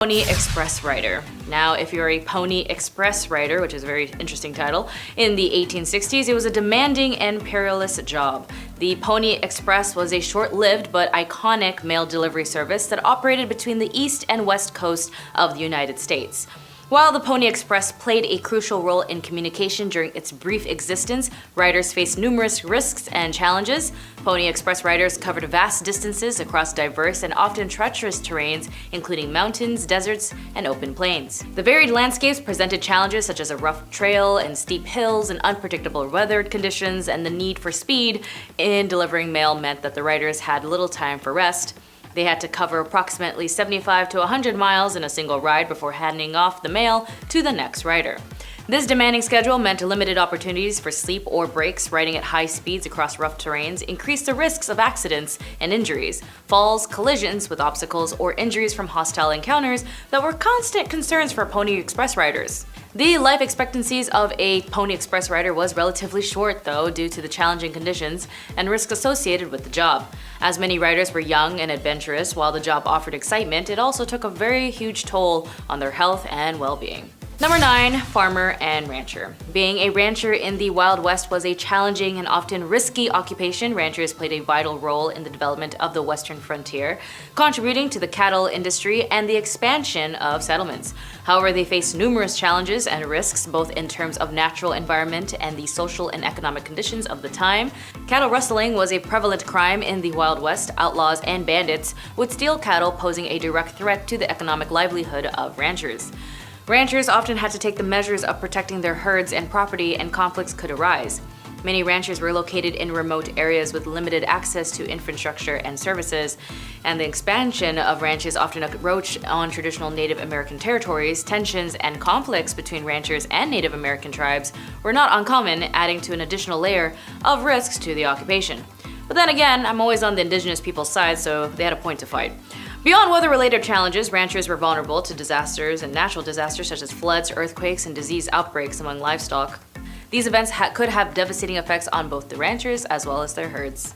Pony Express Rider. Now, if you're a Pony Express Rider, which is a very interesting title, in the 1860s, it was a demanding and perilous job. The Pony Express was a short-lived but iconic mail delivery service that operated between the east and west coast of the United States. While the Pony Express played a crucial role in communication during its brief existence, riders faced numerous risks and challenges. Pony Express riders covered vast distances across diverse and often treacherous terrains, including mountains, deserts, and open plains. The varied landscapes presented challenges such as a rough trail and steep hills and unpredictable weather conditions, and the need for speed in delivering mail meant that the riders had little time for rest. They had to cover approximately 75 to 100 miles in a single ride before handing off the mail to the next rider. This demanding schedule meant limited opportunities for sleep or breaks. Riding at high speeds across rough terrains increased the risks of accidents and injuries, falls, collisions with obstacles, or injuries from hostile encounters that were constant concerns for Pony Express riders. The life expectancies of a Pony Express rider was relatively short, though, due to the challenging conditions and risks associated with the job. As many riders were young and adventurous, while the job offered excitement, it also took a very huge toll on their health and well-being. Number 9, farmer and rancher. Being a rancher in the Wild West was a challenging and often risky occupation. Ranchers played a vital role in the development of the western frontier, contributing to the cattle industry and the expansion of settlements. However, they faced numerous challenges and risks, both in terms of natural environment and the social and economic conditions of the time. Cattle rustling was a prevalent crime in the Wild West. Outlaws and bandits would steal cattle, posing a direct threat to the economic livelihood of ranchers. Ranchers often had to take the measures of protecting their herds and property, and conflicts could arise. Many ranchers were located in remote areas with limited access to infrastructure and services, and the expansion of ranches often encroached on traditional Native American territories. Tensions and conflicts between ranchers and Native American tribes were not uncommon, adding to an additional layer of risks to the occupation. But then again, I'm always on the indigenous people's side, so they had a point to fight. Beyond weather-related challenges, ranchers were vulnerable to disasters and natural disasters such as floods, earthquakes, and disease outbreaks among livestock. These events could have devastating effects on both the ranchers as well as their herds.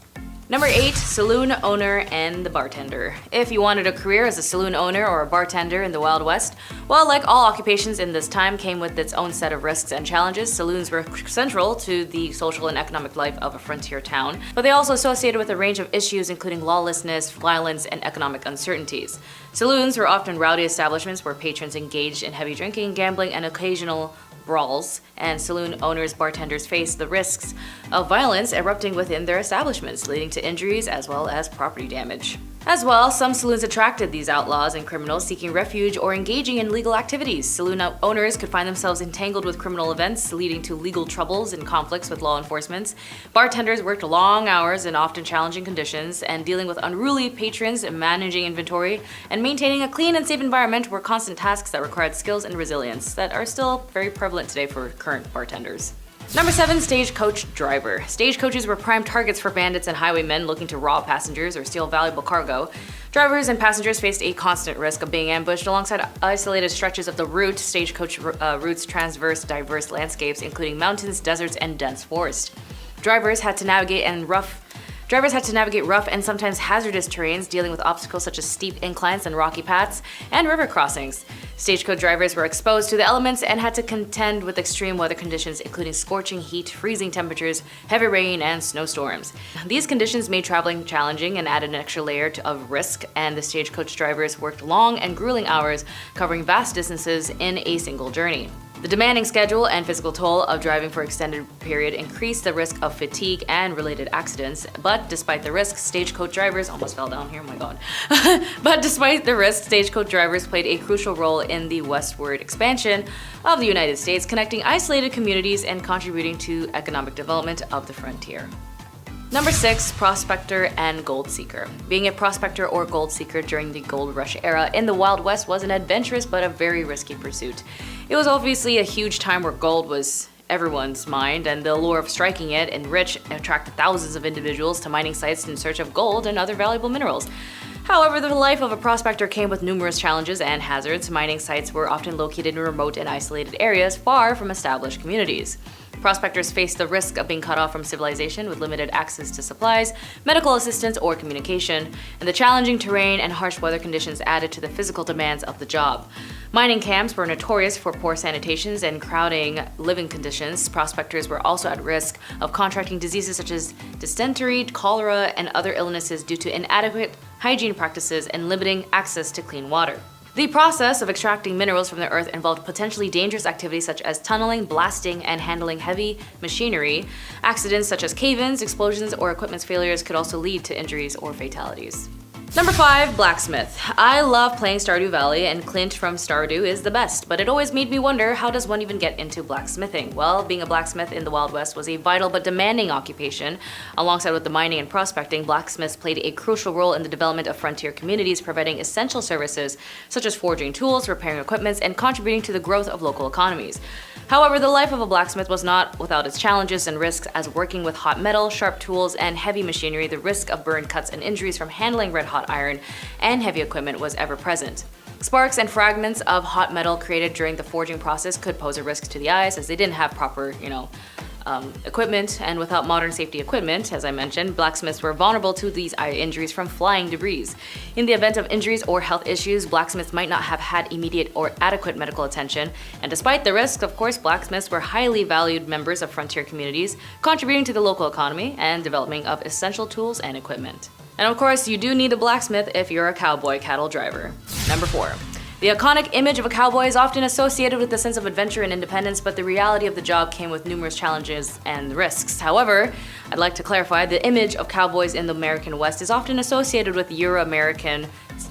Number 8, saloon owner and the bartender. If you wanted a career as a saloon owner or a bartender in the Wild West, well, like all occupations in this time came with its own set of risks and challenges. Saloons were central to the social and economic life of a frontier town, but they also associated with a range of issues including lawlessness, violence, and economic uncertainties. Saloons were often rowdy establishments where patrons engaged in heavy drinking, gambling, and occasional brawls, and saloon owners, bartenders faced the risks of violence erupting within their establishments, leading to injuries as well as property damage. As well, some saloons attracted these outlaws and criminals seeking refuge or engaging in legal activities. Saloon owners could find themselves entangled with criminal events, leading to legal troubles and conflicts with law enforcement. Bartenders worked long hours in often challenging conditions, and dealing with unruly patrons, managing inventory, and maintaining a clean and safe environment were constant tasks that required skills and resilience that are still very prevalent today for current bartenders. Number 7, stagecoach driver. Stagecoaches were prime targets for bandits and highwaymen looking to rob passengers or steal valuable cargo. Drivers and passengers faced a constant risk of being ambushed alongside isolated stretches of the route. Stagecoach routes traverse diverse landscapes, including mountains, deserts, and dense forest. Drivers had to navigate rough and sometimes hazardous terrains, dealing with obstacles such as steep inclines and rocky paths and river crossings. Stagecoach drivers were exposed to the elements and had to contend with extreme weather conditions, including scorching heat, freezing temperatures, heavy rain, and snowstorms. These conditions made traveling challenging and added an extra layer of risk, and the stagecoach drivers worked long and grueling hours, covering vast distances in a single journey. The demanding schedule and physical toll of driving for extended period increased the risk of fatigue and related accidents, but despite the risk, stagecoach drivers almost fell down here, oh my god. But despite the risk, stagecoach drivers played a crucial role in the westward expansion of the United States, connecting isolated communities and contributing to economic development of the frontier. Number 6, prospector and gold seeker. Being a prospector or gold seeker during the gold rush era in the Wild West was an adventurous but a very risky pursuit. It was obviously a huge time where gold was everyone's mind, and the allure of striking it enriched and attracted thousands of individuals to mining sites in search of gold and other valuable minerals. However, the life of a prospector came with numerous challenges and hazards. Mining sites were often located in remote and isolated areas far from established communities. Prospectors faced the risk of being cut off from civilization with limited access to supplies, medical assistance, or communication, and the challenging terrain and harsh weather conditions added to the physical demands of the job. Mining camps were notorious for poor sanitations and crowding living conditions. Prospectors were also at risk of contracting diseases such as dysentery, cholera, and other illnesses due to inadequate hygiene practices and limiting access to clean water. The process of extracting minerals from the earth involved potentially dangerous activities such as tunneling, blasting, and handling heavy machinery. Accidents such as cave-ins, explosions, or equipment failures could also lead to injuries or fatalities. Number 5, Blacksmith. I love playing Stardew Valley, and Clint from Stardew is the best, but it always made me wonder, how does one even get into blacksmithing? Well, being a blacksmith in the Wild West was a vital but demanding occupation. Alongside with the mining and prospecting, blacksmiths played a crucial role in the development of frontier communities, providing essential services such as forging tools, repairing equipment, and contributing to the growth of local economies. However, the life of a blacksmith was not without its challenges and risks, as working with hot metal, sharp tools, and heavy machinery, the risk of burn cuts and injuries from handling red-hot iron and heavy equipment was ever present. Sparks and fragments of hot metal created during the forging process could pose a risk to the eyes, as they didn't have proper, equipment, and without modern safety equipment, as I mentioned, blacksmiths were vulnerable to these eye injuries from flying debris. In the event of injuries or health issues, blacksmiths might not have had immediate or adequate medical attention, and despite the risks, of course, blacksmiths were highly valued members of frontier communities, contributing to the local economy and development of essential tools and equipment. And of course, you do need a blacksmith if you're a cowboy cattle driver. Number 4. The iconic image of a cowboy is often associated with a sense of adventure and independence, but the reality of the job came with numerous challenges and risks. However, I'd like to clarify, the image of cowboys in the American West is often associated with Euro-American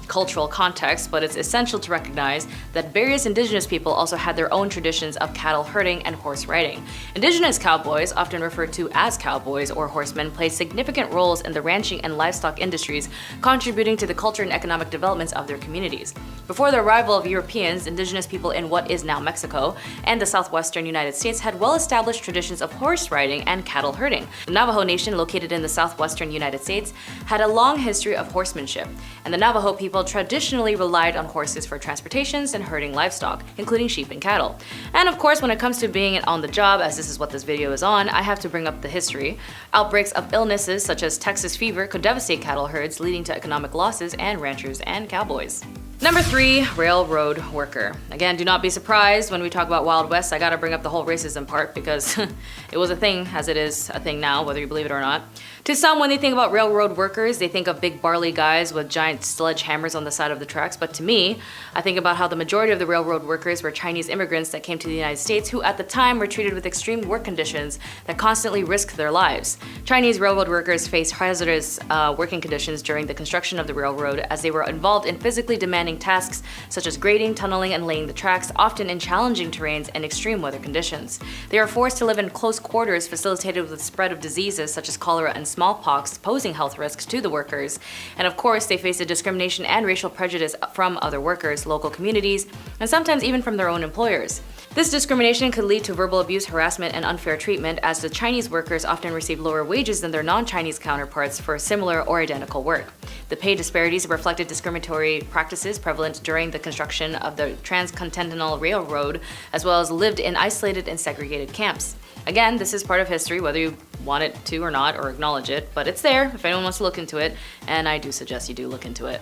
cultural context, but it's essential to recognize that various indigenous people also had their own traditions of cattle herding and horse riding. Indigenous cowboys, often referred to as cowboys or horsemen, played significant roles in the ranching and livestock industries, contributing to the culture and economic developments of their communities. Before the arrival of Europeans, indigenous people in what is now Mexico and the southwestern United States had well-established traditions of horse riding and cattle herding. The Navajo Nation, located in the southwestern United States, had a long history of horsemanship, and the Navajo people traditionally relied on horses for transportations and herding livestock, including sheep and cattle. And of course, when it comes to being on the job, as this is what this video is on, I have to bring up the history. Outbreaks of illnesses such as Texas fever could devastate cattle herds, leading to economic losses and ranchers and cowboys. Number 3, railroad worker. Again, do not be surprised when we talk about Wild West. I gotta bring up the whole racism part because it was a thing, as it is a thing now, whether you believe it or not. To some, when they think about railroad workers, they think of big burly guys with giant sledgehammers on the side of the tracks. But to me, I think about how the majority of the railroad workers were Chinese immigrants that came to the United States, who at the time were treated with extreme work conditions that constantly risked their lives. Chinese railroad workers faced hazardous working conditions during the construction of the railroad, as they were involved in physically demanding tasks such as grading, tunneling, and laying the tracks, often in challenging terrains and extreme weather conditions. They are forced to live in close quarters, facilitated with the spread of diseases such as cholera and smallpox, posing health risks to the workers. And of course, they face a discrimination and racial prejudice from other workers, local communities, and sometimes even from their own employers. This discrimination could lead to verbal abuse, harassment, and unfair treatment, as the Chinese workers often receive lower wages than their non-Chinese counterparts for similar or identical work. The pay disparities reflected discriminatory practices prevalent during the construction of the Transcontinental Railroad, as well as lived in isolated and segregated camps. Again, this is part of history, whether you want it to or not, or acknowledge it, but it's there if anyone wants to look into it, and I do suggest you do look into it.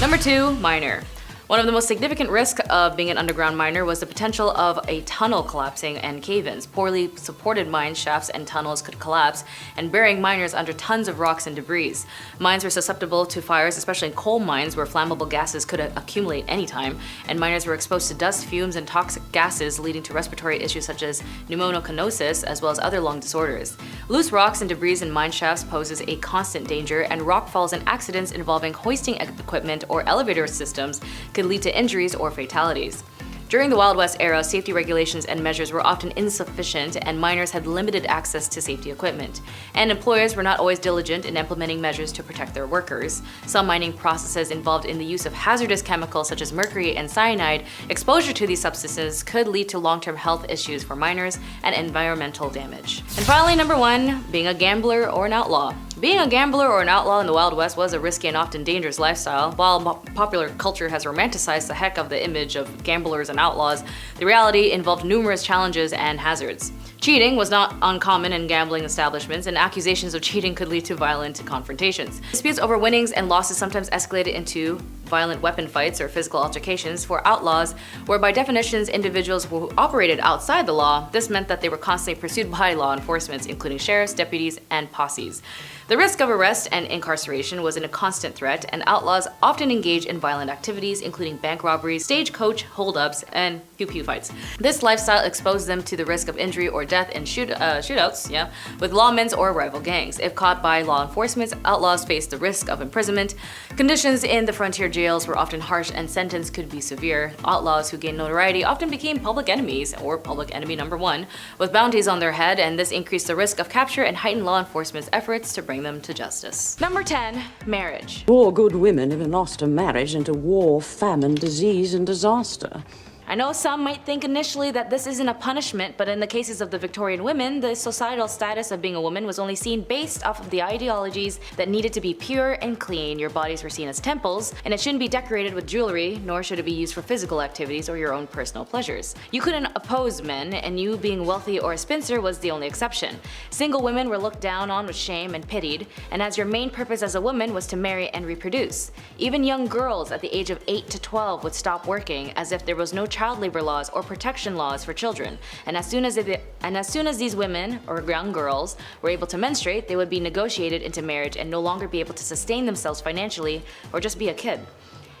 Number 2, miner. One of the most significant risks of being an underground miner was the potential of a tunnel collapsing and cave-ins. Poorly supported mine shafts and tunnels could collapse, and burying miners under tons of rocks and debris. Mines were susceptible to fires, especially in coal mines where flammable gases could accumulate anytime, and miners were exposed to dust, fumes, and toxic gases, leading to respiratory issues such as pneumoconiosis, as well as other lung disorders. Loose rocks and debris in mine shafts poses a constant danger, and rock falls and accidents involving hoisting equipment or elevator systems could lead to injuries or fatalities. During the Wild West era, safety regulations and measures were often insufficient, and miners had limited access to safety equipment. And employers were not always diligent in implementing measures to protect their workers. Some mining processes involved in the use of hazardous chemicals such as mercury and cyanide. Exposure to these substances could lead to long-term health issues for miners and environmental damage. And finally, number 1, being a gambler or an outlaw. Being a gambler or an outlaw in the Wild West was a risky and often dangerous lifestyle. While popular culture has romanticized the heck of the image of gamblers and outlaws, the reality involved numerous challenges and hazards. Cheating was not uncommon in gambling establishments, and accusations of cheating could lead to violent confrontations. Disputes over winnings and losses sometimes escalated into violent weapon fights or physical altercations for outlaws, where by definitions individuals who operated outside the law. This meant that they were constantly pursued by law enforcement, including sheriffs, deputies, and posses. The risk of arrest and incarceration was a constant threat, and outlaws often engaged in violent activities, including bank robberies, stagecoach holdups, and pew-pew fights. This lifestyle exposed them to the risk of injury or death in shootouts, with lawmen or rival gangs. If caught by law enforcement, outlaws faced the risk of imprisonment. Conditions in the frontier jails were often harsh, and sentence could be severe. Outlaws who gained notoriety often became public enemies, or public enemy number one, with bounties on their head, and this increased the risk of capture and heightened law enforcement's efforts to bring them to justice. Number 10, marriage. Poor good women have lost a marriage into war, famine, disease, and disaster. I know some might think initially that this isn't a punishment, but in the cases of the Victorian women, the societal status of being a woman was only seen based off of the ideologies that needed to be pure and clean. Your bodies were seen as temples, and it shouldn't be decorated with jewelry, nor should it be used for physical activities or your own personal pleasures. You couldn't oppose men, and you being wealthy or a spinster was the only exception. Single women were looked down on with shame and pitied, and as your main purpose as a woman was to marry and reproduce. Even young girls at the age of 8 to 12 would stop working, as if there was no child labor laws or protection laws for children, and as soon as these women or young girls were able to menstruate, they would be negotiated into marriage and no longer be able to sustain themselves financially or just be a kid.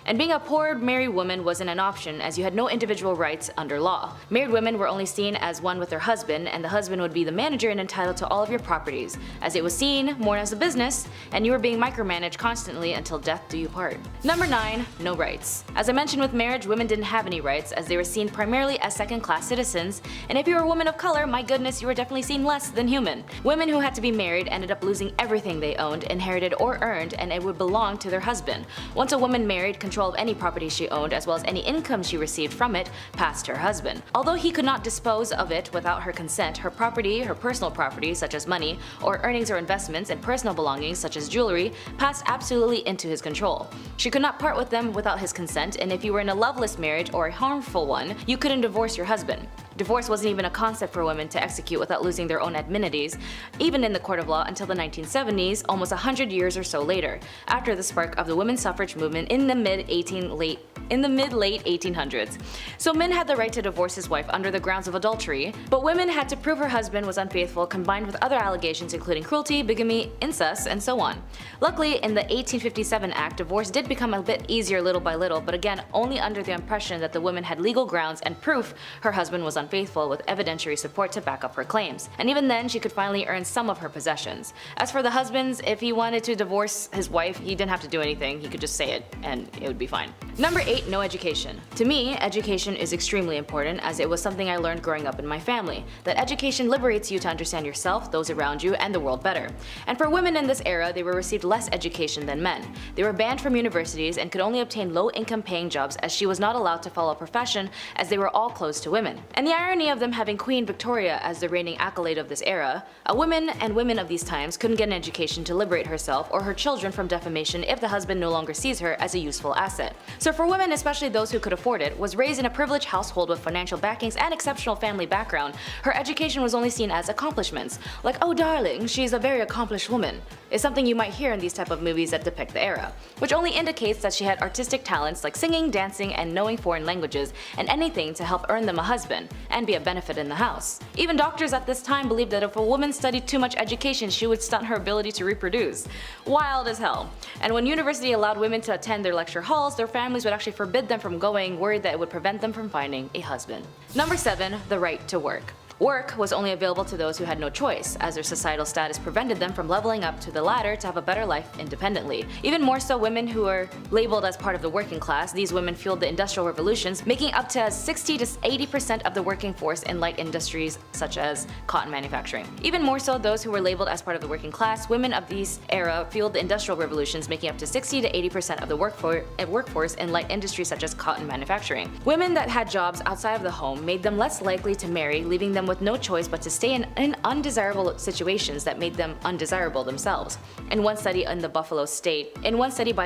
And being a poor married woman wasn't an option, as you had no individual rights under law. Married women were only seen as one with their husband, and the husband would be the manager and entitled to all of your properties, as it was seen more as a business, and you were being micromanaged constantly until death do you part. Number 9, no rights. As I mentioned with marriage, women didn't have any rights, as they were seen primarily as second-class citizens, and if you were a woman of color, my goodness, you were definitely seen less than human. Women who had to be married ended up losing everything they owned, inherited, or earned, and it would belong to their husband. Once a woman married, control of any property she owned, as well as any income she received from it, passed her husband. Although he could not dispose of it without her consent, her property, her personal property such as money, or earnings or investments, and personal belongings such as jewelry, passed absolutely into his control. She could not part with them without his consent, and if you were in a loveless marriage or a harmful one, you couldn't divorce your husband. Divorce wasn't even a concept for women to execute without losing their own amenities, even in the court of law, until the 1970s, almost 100 years or so later, after the spark of the women's suffrage movement in the mid-late 1800s. So men had the right to divorce his wife under the grounds of adultery, but women had to prove her husband was unfaithful, combined with other allegations including cruelty, bigamy, incest, and so on. Luckily, in the 1857 Act, divorce did become a bit easier little by little, but again only under the impression that the woman had legal grounds and proof her husband was unfaithful, with evidentiary support to back up her claims. And even then, she could finally earn some of her possessions. As for the husbands, if he wanted to divorce his wife, he didn't have to do anything, he could just say it and it would be fine. Number 8, no education. To me, education is extremely important, as it was something I learned growing up in my family, that education liberates you to understand yourself, those around you, and the world better. And for women in this era, they were received less education than men. They were banned from universities and could only obtain low-income paying jobs, as she was not allowed to follow a profession, as they were all closed to women. And the irony of them having Queen Victoria as the reigning accolade of this era, a woman and women of these times couldn't get an education to liberate herself or her children from defamation if the husband no longer sees her as a useful asset. So for women, especially those who could afford it, was raised in a privileged household with financial backings and exceptional family background, her education was only seen as accomplishments. Like, oh darling, she's a very accomplished woman, is something you might hear in these type of movies that depict the era, which only indicates that she had artistic talents like singing, dancing, and knowing foreign languages, and anything to help earn them a husband, and be a benefit in the house. Even doctors at this time believed that if a woman studied too much education, she would stunt her ability to reproduce. Wild as hell. And when university allowed women to attend their lecture halls, their families would actually forbid them from going, worried that it would prevent them from finding a husband. Number 7, the right to work. Work was only available to those who had no choice, as their societal status prevented them from leveling up to the ladder to have a better life independently. Even more so, women who were labeled as part of the working class, these women fueled the industrial revolutions, making up to 60 to 80% of the working force in light industries such as cotton manufacturing. Even more so, those who were labeled as part of the working class, women of this era fueled the industrial revolutions, making up to 60 to 80% of the workforce in light industries such as cotton manufacturing. Women that had jobs outside of the home made them less likely to marry, leaving them with with no choice but to stay in undesirable situations that made them undesirable themselves. In one study by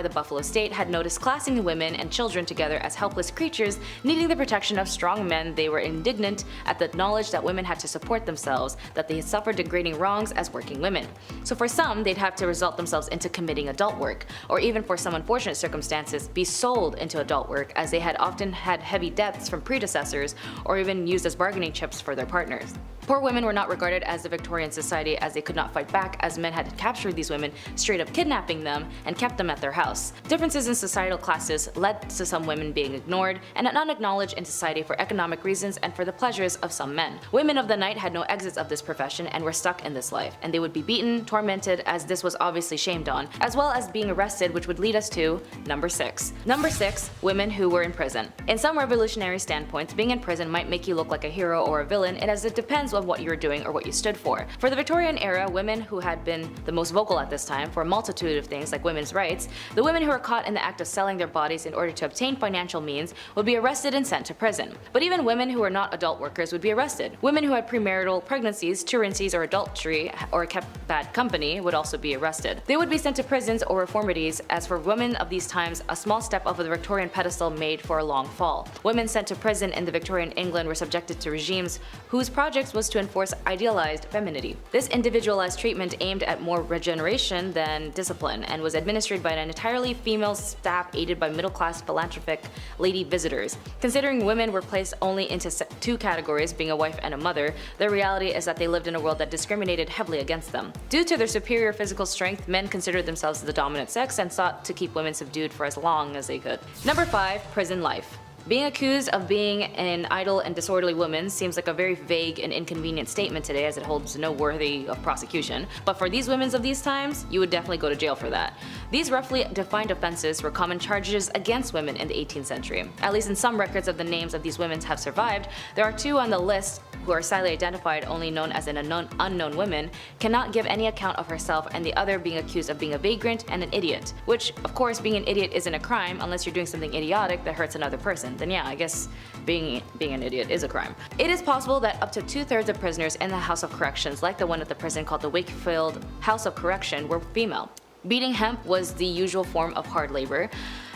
the Buffalo State had noticed classing women and children together as helpless creatures needing the protection of strong men. They were indignant at the knowledge that women had to support themselves, that they had suffered degrading wrongs as working women. So for some, they'd have to result themselves into committing adult work, or even for some unfortunate circumstances, be sold into adult work, as they had often had heavy debts from predecessors or even used as bargaining chips for their partners. Poor women were not regarded as the Victorian society, as they could not fight back, as men had captured these women, straight up kidnapping them, and kept them at their house. Differences in societal classes led to some women being ignored and unacknowledged in society for economic reasons and for the pleasures of some men. Women of the night had no exits of this profession and were stuck in this life, and they would be beaten, tormented, as this was obviously shamed on, as well as being arrested, which would lead us to number 6. Number 6, women who were in prison. In some revolutionary standpoints, being in prison might make you look like a hero or a villain, as it depends on what you were doing or what you stood for. For the Victorian era, women who had been the most vocal at this time for a multitude of things like women's rights, the women who were caught in the act of selling their bodies in order to obtain financial means would be arrested and sent to prison. But even women who were not adult workers would be arrested. Women who had premarital pregnancies, truancies, or adultery, or kept bad company would also be arrested. They would be sent to prisons or reformities, as for women of these times, a small step off of the Victorian pedestal made for a long fall. Women sent to prison in the Victorian England were subjected to regimes whose project was to enforce idealized femininity. This individualized treatment aimed at more regeneration than discipline, and was administered by an entirely female staff aided by middle-class philanthropic lady visitors. Considering women were placed only into two categories, being a wife and a mother, the reality is that they lived in a world that discriminated heavily against them. Due to their superior physical strength, men considered themselves the dominant sex and sought to keep women subdued for as long as they could. Number 5, prison life. Being accused of being an idle and disorderly woman seems like a very vague and inconvenient statement today, as it holds no worthy of prosecution, but for these women of these times, you would definitely go to jail for that. These roughly defined offenses were common charges against women in the 18th century. At least in some records of the names of these women have survived, there are 2 on the list who are sadly identified only known as an unknown woman, cannot give any account of herself, and the other being accused of being a vagrant and an idiot. Which, of course, being an idiot isn't a crime unless you're doing something idiotic that hurts another person. Then yeah, I guess being an idiot is a crime. It is possible that up to 2/3 of prisoners in the House of Corrections, like the one at the prison called the Wakefield House of Correction, were female. Beating hemp was the usual form of hard labor,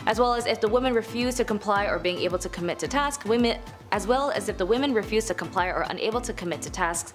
as well as if the women refused to comply or being able to commit to tasks,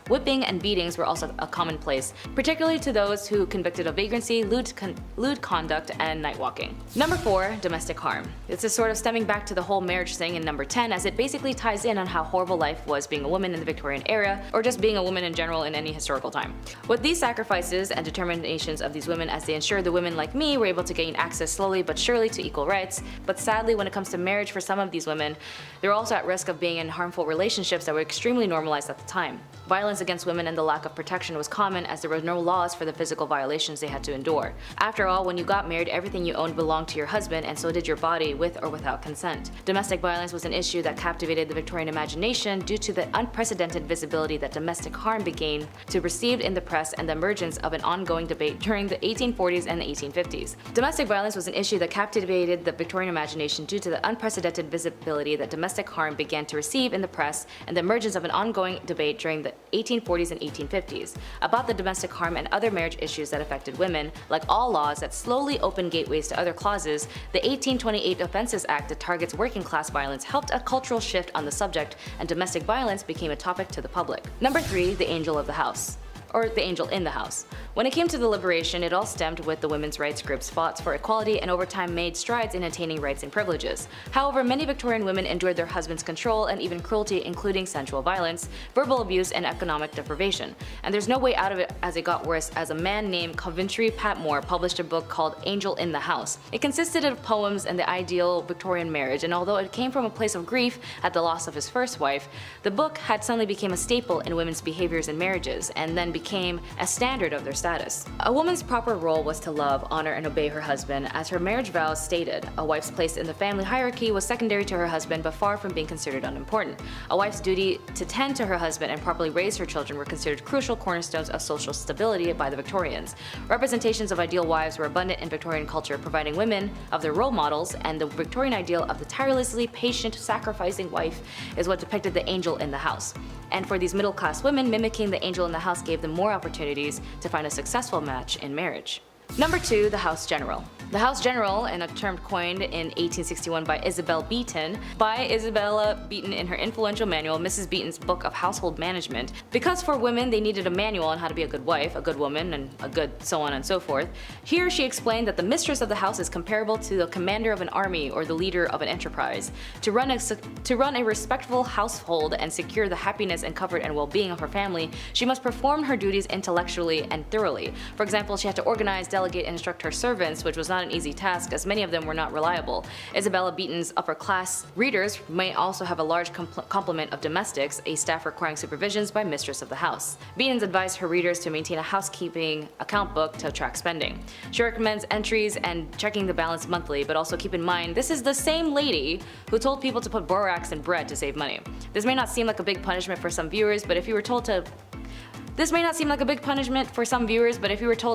whipping and beatings were also a commonplace, particularly to those who convicted of vagrancy, lewd conduct, and night walking. Number 4, domestic harm. This is sort of stemming back to the whole marriage thing in number 10, as it basically ties in on how horrible life was being a woman in the Victorian era, or just being a woman in general in any historical time. With these sacrifices and determinations of these women, as they ensured the women like me were able to gain access slowly but surely to equal rights, but sadly when it comes to marriage for some of these women, they're also at risk of being in harmful relationships that were extremely normalized at the time. Violence against women and the lack of protection was common, as there were no laws for the physical violations they had to endure. After all, when you got married, everything you owned belonged to your husband, and so did your body, with or without consent. Domestic violence was an issue that captivated the Victorian imagination due to the unprecedented visibility that domestic harm began to receive in the press and the emergence of an ongoing debate during the 1840s and the 1850s. Domestic violence was an issue that captivated the Victorian imagination due to the unprecedented visibility that domestic harm began to receive in the press and the emergence of an ongoing debate during the 1840s and 1850s about the domestic harm and other marriage issues that affected women. Like all laws that slowly opened gateways to other clauses, the 1828 Offences Act that targets working class violence helped a cultural shift on the subject, and domestic violence became a topic to the public. Number 3, the angel of the house. Or the angel in the house. When it came to the liberation, it all stemmed with the women's rights group's fought for equality and over time made strides in attaining rights and privileges. However, many Victorian women endured their husbands' control and even cruelty, including sensual violence, verbal abuse, and economic deprivation. And there's no way out of it, as it got worse, as a man named Coventry Patmore published a book called Angel in the House. It consisted of poems and the ideal Victorian marriage, and although it came from a place of grief at the loss of his first wife, the book had suddenly become a staple in women's behaviors and marriages, and then became a standard of their status. A woman's proper role was to love, honor, and obey her husband, as her marriage vows stated. A wife's place in the family hierarchy was secondary to her husband, but far from being considered unimportant. A wife's duty to tend to her husband and properly raise her children were considered crucial cornerstones of social stability by the Victorians. Representations of ideal wives were abundant in Victorian culture, providing women of their role models, and the Victorian ideal of the tirelessly patient, sacrificing wife is what depicted the angel in the house. And for these middle-class women, mimicking the angel in the house gave them more opportunities to find a successful match in marriage. Number 2, the House General. The House General, in a term coined in 1861 by Isabella Beeton in her influential manual, Mrs. Beeton's Book of Household Management. Because for women they needed a manual on how to be a good wife, a good woman, and a good so on and so forth, here she explained that the mistress of the house is comparable to the commander of an army or the leader of an enterprise. To run a respectful household and secure the happiness and comfort and well-being of her family, she must perform her duties intellectually and thoroughly. For example, she had to organize, delegate, and instruct her servants, which was not an easy task as many of them were not reliable. Isabella Beeton's upper-class readers may also have a large complement of domestics, a staff requiring supervisions by mistress of the house. Beeton's advised her readers to maintain a housekeeping account book to track spending. She recommends entries and checking the balance monthly, but also keep in mind this is the same lady who told people to put borax in bread to save money. This may not seem like a big punishment for some viewers, but if you were told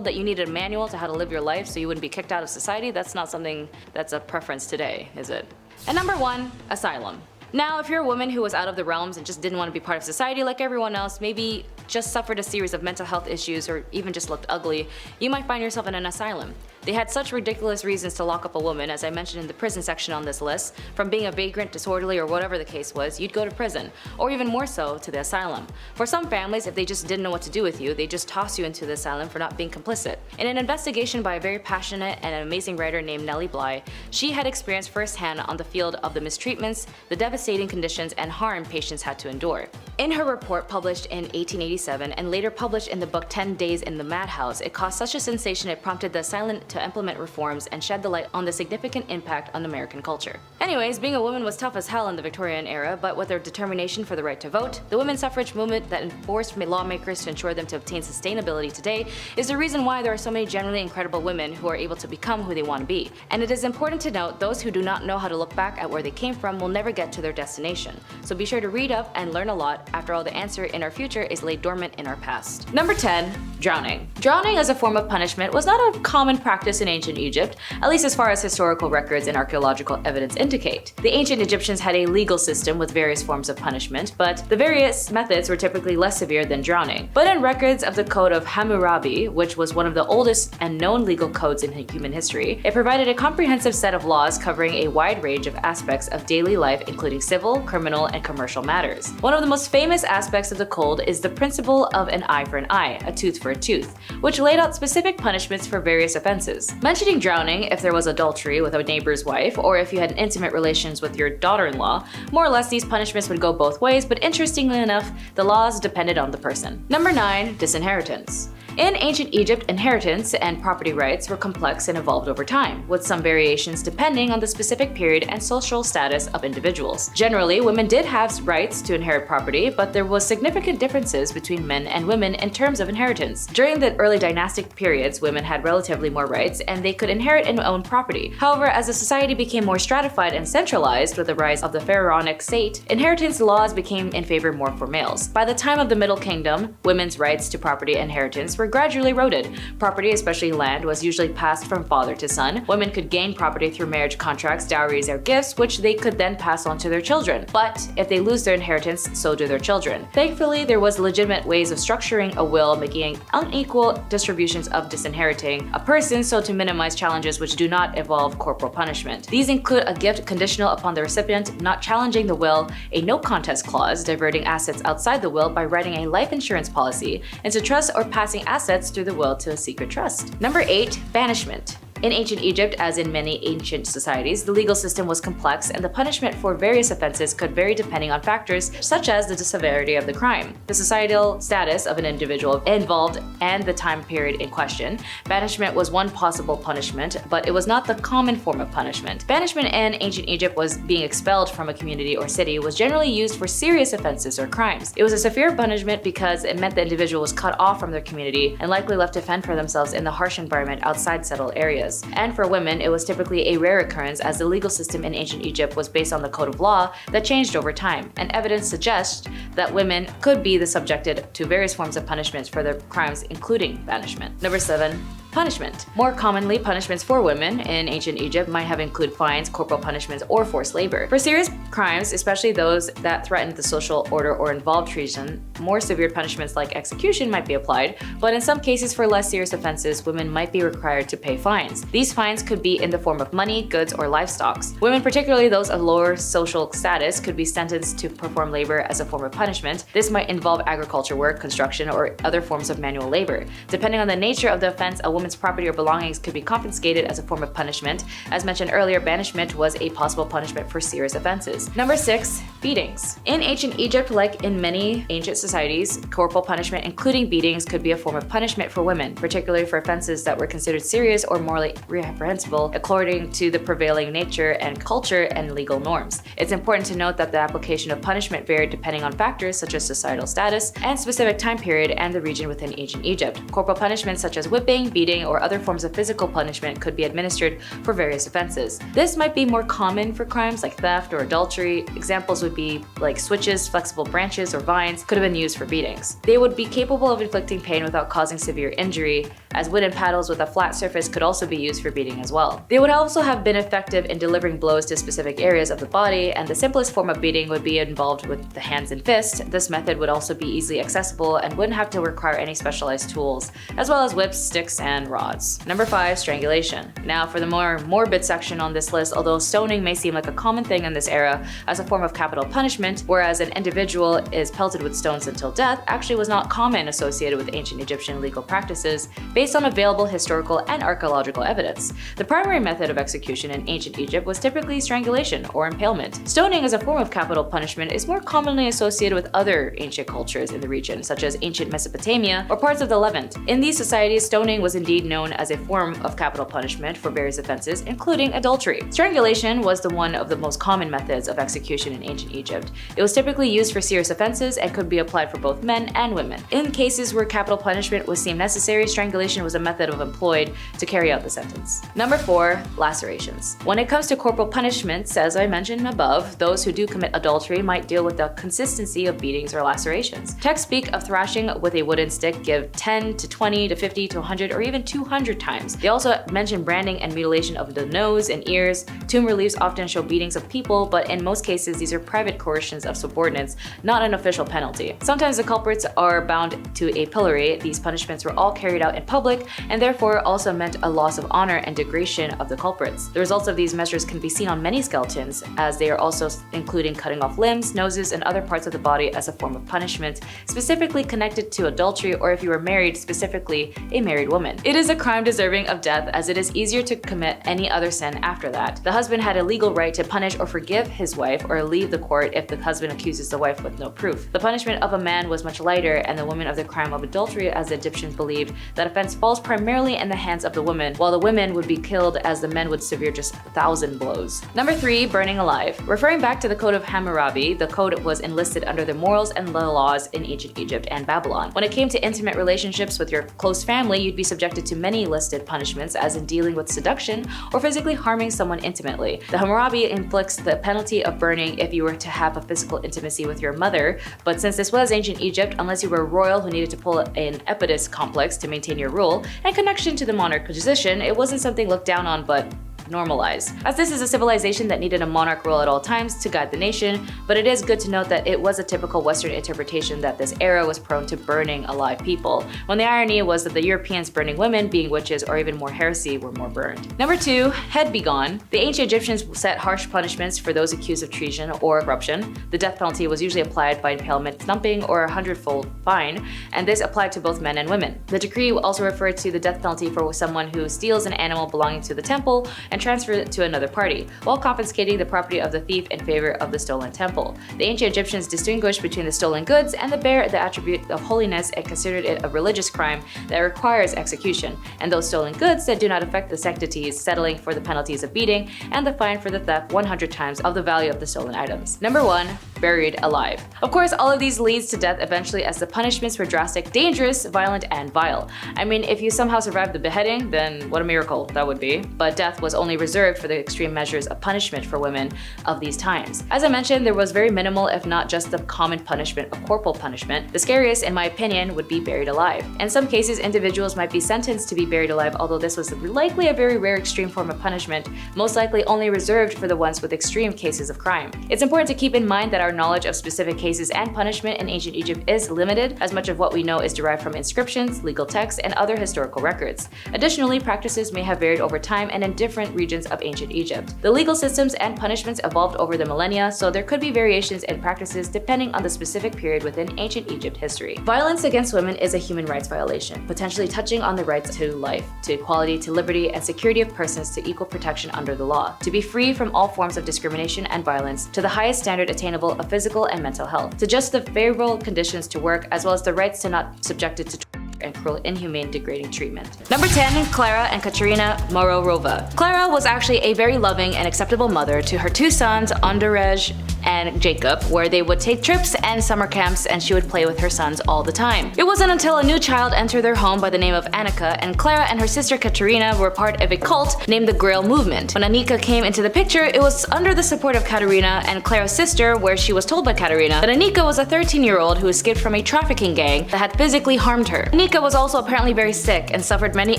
that you needed a manual to how to live your life so you wouldn't be kicked out of society, that's not something that's a preference today, is it? And number 1, Asylum. Now, if you're a woman who was out of the realms and just didn't want to be part of society like everyone else, maybe just suffered a series of mental health issues or even just looked ugly, you might find yourself in an asylum. They had such ridiculous reasons to lock up a woman, as I mentioned in the prison section on this list. From being a vagrant, disorderly, or whatever the case was, you'd go to prison, or even more so, to the asylum. For some families, if they just didn't know what to do with you, they just toss you into the asylum for not being complicit. In an investigation by a very passionate and amazing writer named Nellie Bly, she had experienced firsthand on the field of the mistreatments, the devastating conditions, and harm patients had to endure. In her report published in 1887 and later published in the book 10 Days in the Madhouse, it caused such a sensation it prompted the asylum to implement reforms and shed the light on the significant impact on American culture. Anyways, being a woman was tough as hell in the Victorian era, but with their determination for the right to vote, the women's suffrage movement that enforced lawmakers to ensure them to obtain sustainability today is the reason why there are so many genuinely incredible women who are able to become who they want to be. And it is important to note those who do not know how to look back at where they came from will never get to their destination. So be sure to read up and learn a lot. After all, the answer in our future is laid dormant in our past. Number 10, drowning. Drowning as a form of punishment was not a common practice in ancient Egypt, at least as far as historical records and archaeological evidence indicate. The ancient Egyptians had a legal system with various forms of punishment, but the various methods were typically less severe than drowning. But in records of the Code of Hammurabi, which was one of the oldest and known legal codes in human history, it provided a comprehensive set of laws covering a wide range of aspects of daily life, including civil, criminal, and commercial matters. One of the most famous aspects of the code is the principle of an eye for an eye, a tooth for a tooth, which laid out specific punishments for various offenses. Mentioning drowning if there was adultery with a neighbor's wife, or if you had intimate relations with your daughter-in-law, more or less these punishments would go both ways, but interestingly enough, the laws depended on the person. Number 9, disinheritance. In ancient Egypt, inheritance and property rights were complex and evolved over time, with some variations depending on the specific period and social status of individuals. Generally, women did have rights to inherit property, but there was significant differences between men and women in terms of inheritance. During the early dynastic periods, women had relatively more rights and they could inherit and own property. However, as the society became more stratified and centralized with the rise of the pharaonic state, inheritance laws became in favor more for males. By the time of the Middle Kingdom, women's rights to property and inheritance were gradually eroded. Property, especially land, was usually passed from father to son. Women could gain property through marriage contracts, dowries, or gifts, which they could then pass on to their children. But if they lose their inheritance, so do their children. Thankfully, there was legitimate ways of structuring a will, making unequal distributions of disinheriting a person so to minimize challenges which do not involve corporal punishment. These include a gift conditional upon the recipient not challenging the will, a no contest clause, diverting assets outside the will by writing a life insurance policy into trust, or passing assets through the will to a secret trust. Number 8, banishment. In ancient Egypt, as in many ancient societies, the legal system was complex and the punishment for various offenses could vary depending on factors such as the severity of the crime, the societal status of an individual involved, and the time period in question. Banishment was one possible punishment, but it was not the common form of punishment. Banishment in ancient Egypt was being expelled from a community or city was generally used for serious offenses or crimes. It was a severe punishment because it meant the individual was cut off from their community and likely left to fend for themselves in the harsh environment outside settled areas. And for women, it was typically a rare occurrence as the legal system in ancient Egypt was based on the code of law that changed over time, and evidence suggests that women could be subjected to various forms of punishments for their crimes, including banishment. Number 7. Punishment. More commonly, punishments for women in ancient Egypt might have included fines, corporal punishments, or forced labor. For serious crimes, especially those that threatened the social order or involved treason, more severe punishments like execution might be applied, but in some cases for less serious offenses, women might be required to pay fines. These fines could be in the form of money, goods, or livestock. Women, particularly those of lower social status, could be sentenced to perform labor as a form of punishment. This might involve agriculture work, construction, or other forms of manual labor. Depending on the nature of the offense, a woman's property or belongings could be confiscated as a form of punishment. As mentioned earlier, banishment was a possible punishment for serious offenses. Number 6. Beatings. In ancient Egypt, like in many ancient societies, corporal punishment, including beatings, could be a form of punishment for women, particularly for offenses that were considered serious or morally reprehensible according to the prevailing nature and culture and legal norms. It's important to note that the application of punishment varied depending on factors such as societal status and specific time period and the region within ancient Egypt. Corporal punishments such as whipping, beating, or other forms of physical punishment could be administered for various offenses. This might be more common for crimes like theft or adultery. Examples would be like switches, flexible branches, or vines could have been used for beatings. They would be capable of inflicting pain without causing severe injury, as wooden paddles with a flat surface could also be used for beating as well. They would also have been effective in delivering blows to specific areas of the body, and the simplest form of beating would be involved with the hands and fists. This method would also be easily accessible and wouldn't have to require any specialized tools, as well as whips, sticks, and rods. Number 5. Strangulation. Now for the more morbid section on this list, although stoning may seem like a common thing in this era as a form of capital punishment, whereas an individual is pelted with stones until death actually was not common associated with ancient Egyptian legal practices based on available historical and archaeological evidence. The primary method of execution in ancient Egypt was typically strangulation or impalement. Stoning as a form of capital punishment is more commonly associated with other ancient cultures in the region, such as ancient Mesopotamia or parts of the Levant. In these societies, stoning was indeed known as a form of capital punishment for various offenses, including adultery. Strangulation was one of the most common methods of execution in ancient Egypt. It was typically used for serious offenses and could be applied for both men and women. In cases where capital punishment was deemed necessary, strangulation was a method employed to carry out the sentence. Number 4. Lacerations. When it comes to corporal punishments, as I mentioned above, those who do commit adultery might deal with the consistency of beatings or lacerations. Texts speak of thrashing with a wooden stick, give 10 to 20 to 50 to 100 or even 200 times. They also mention branding and mutilation of the nose and ears. Tomb reliefs often show beatings of people, but in most cases these are private coercions of subordinates, not an official penalty. Sometimes the culprits are bound to a pillory. These punishments were all carried out in public and therefore also meant a loss of honor and degradation of the culprits. The results of these measures can be seen on many skeletons, as they are also including cutting off limbs, noses, and other parts of the body as a form of punishment, specifically connected to adultery or if you were married, specifically a married woman. It is a crime deserving of death, as it is easier to commit any other sin after that. The husband had a legal right to punish or forgive his wife or leave the court if the husband accuses the wife with no proof. The punishment of a man was much lighter and the woman of the crime of adultery, as the Egyptians believed that offense falls primarily in the hands of the woman, while the women would be killed as the men would severe just 1,000 blows. Number 3. Burning alive. Referring back to the Code of Hammurabi, the code was enlisted under the morals and the laws in ancient Egypt and Babylon. When it came to intimate relationships with your close family, you'd be subjected to many listed punishments, as in dealing with seduction or physically harming someone intimately. The Hammurabi inflicts the penalty of burning if you were to have a physical intimacy with your mother, but since this was ancient Egypt, unless you were a royal who needed to pull an Oedipus complex to maintain your rule and connection to the monarch position, it wasn't something looked down on but normalized, as this is a civilization that needed a monarch rule at all times to guide the nation, but it is good to note that it was a typical Western interpretation that this era was prone to burning alive people, when the irony was that the Europeans burning women, being witches or even more heresy, were more burned. Number 2, head be gone. The ancient Egyptians set harsh punishments for those accused of treason or corruption. The death penalty was usually applied by impalement, thumping, or a 100-fold fine, and this applied to both men and women. The decree also referred to the death penalty for someone who steals an animal belonging to the temple and transfers it to another party, while confiscating the property of the thief in favor of the stolen temple. The ancient Egyptians distinguished between the stolen goods and the bear the attribute of holiness and considered it a religious crime that requires execution, and those stolen goods that do not affect the sanctities, settling for the penalties of beating and the fine for the theft 100 times of the value of the stolen items. Number 1, buried alive. Of course, all of these leads to death eventually, as the punishments were drastic, dangerous, violent, and vile. I mean, if you somehow survived the beheading, then what a miracle that would be. But death was only reserved for the extreme measures of punishment for women of these times. As I mentioned, there was very minimal, if not just the common punishment of corporal punishment. The scariest, in my opinion, would be buried alive. In some cases, individuals might be sentenced to be buried alive, although this was likely a very rare extreme form of punishment, most likely only reserved for the ones with extreme cases of crime. It's important to keep in mind that our knowledge of specific cases and punishment in ancient Egypt is limited, as much of what we know is derived from inscriptions, legal texts, and other historical records. Additionally, practices may have varied over time and in different regions of ancient Egypt. The legal systems and punishments evolved over the millennia, so there could be variations in practices depending on the specific period within ancient Egypt history. Violence against women is a human rights violation, potentially touching on the rights to life, to equality, to liberty, and security of persons, to equal protection under the law, to be free from all forms of discrimination and violence, to the highest standard attainable of physical and mental health, to just the favorable conditions to work, as well as the rights to not subjected to and cruel, inhumane, degrading treatment. Number 10, Clara and Katrina Morova. Clara was actually a very loving and acceptable mother to her 2 sons, Anderej and Jacob, where they would take trips and summer camps, and she would play with her sons all the time. It wasn't until a new child entered their home by the name of Annika, and Clara and her sister Katrina were part of a cult named the Grail Movement. When Annika came into the picture, it was under the support of Katerina and Clara's sister, where she was told by Katerina that Annika was a 13-year-old who escaped from a trafficking gang that had physically harmed her. Annika was also apparently very sick and suffered many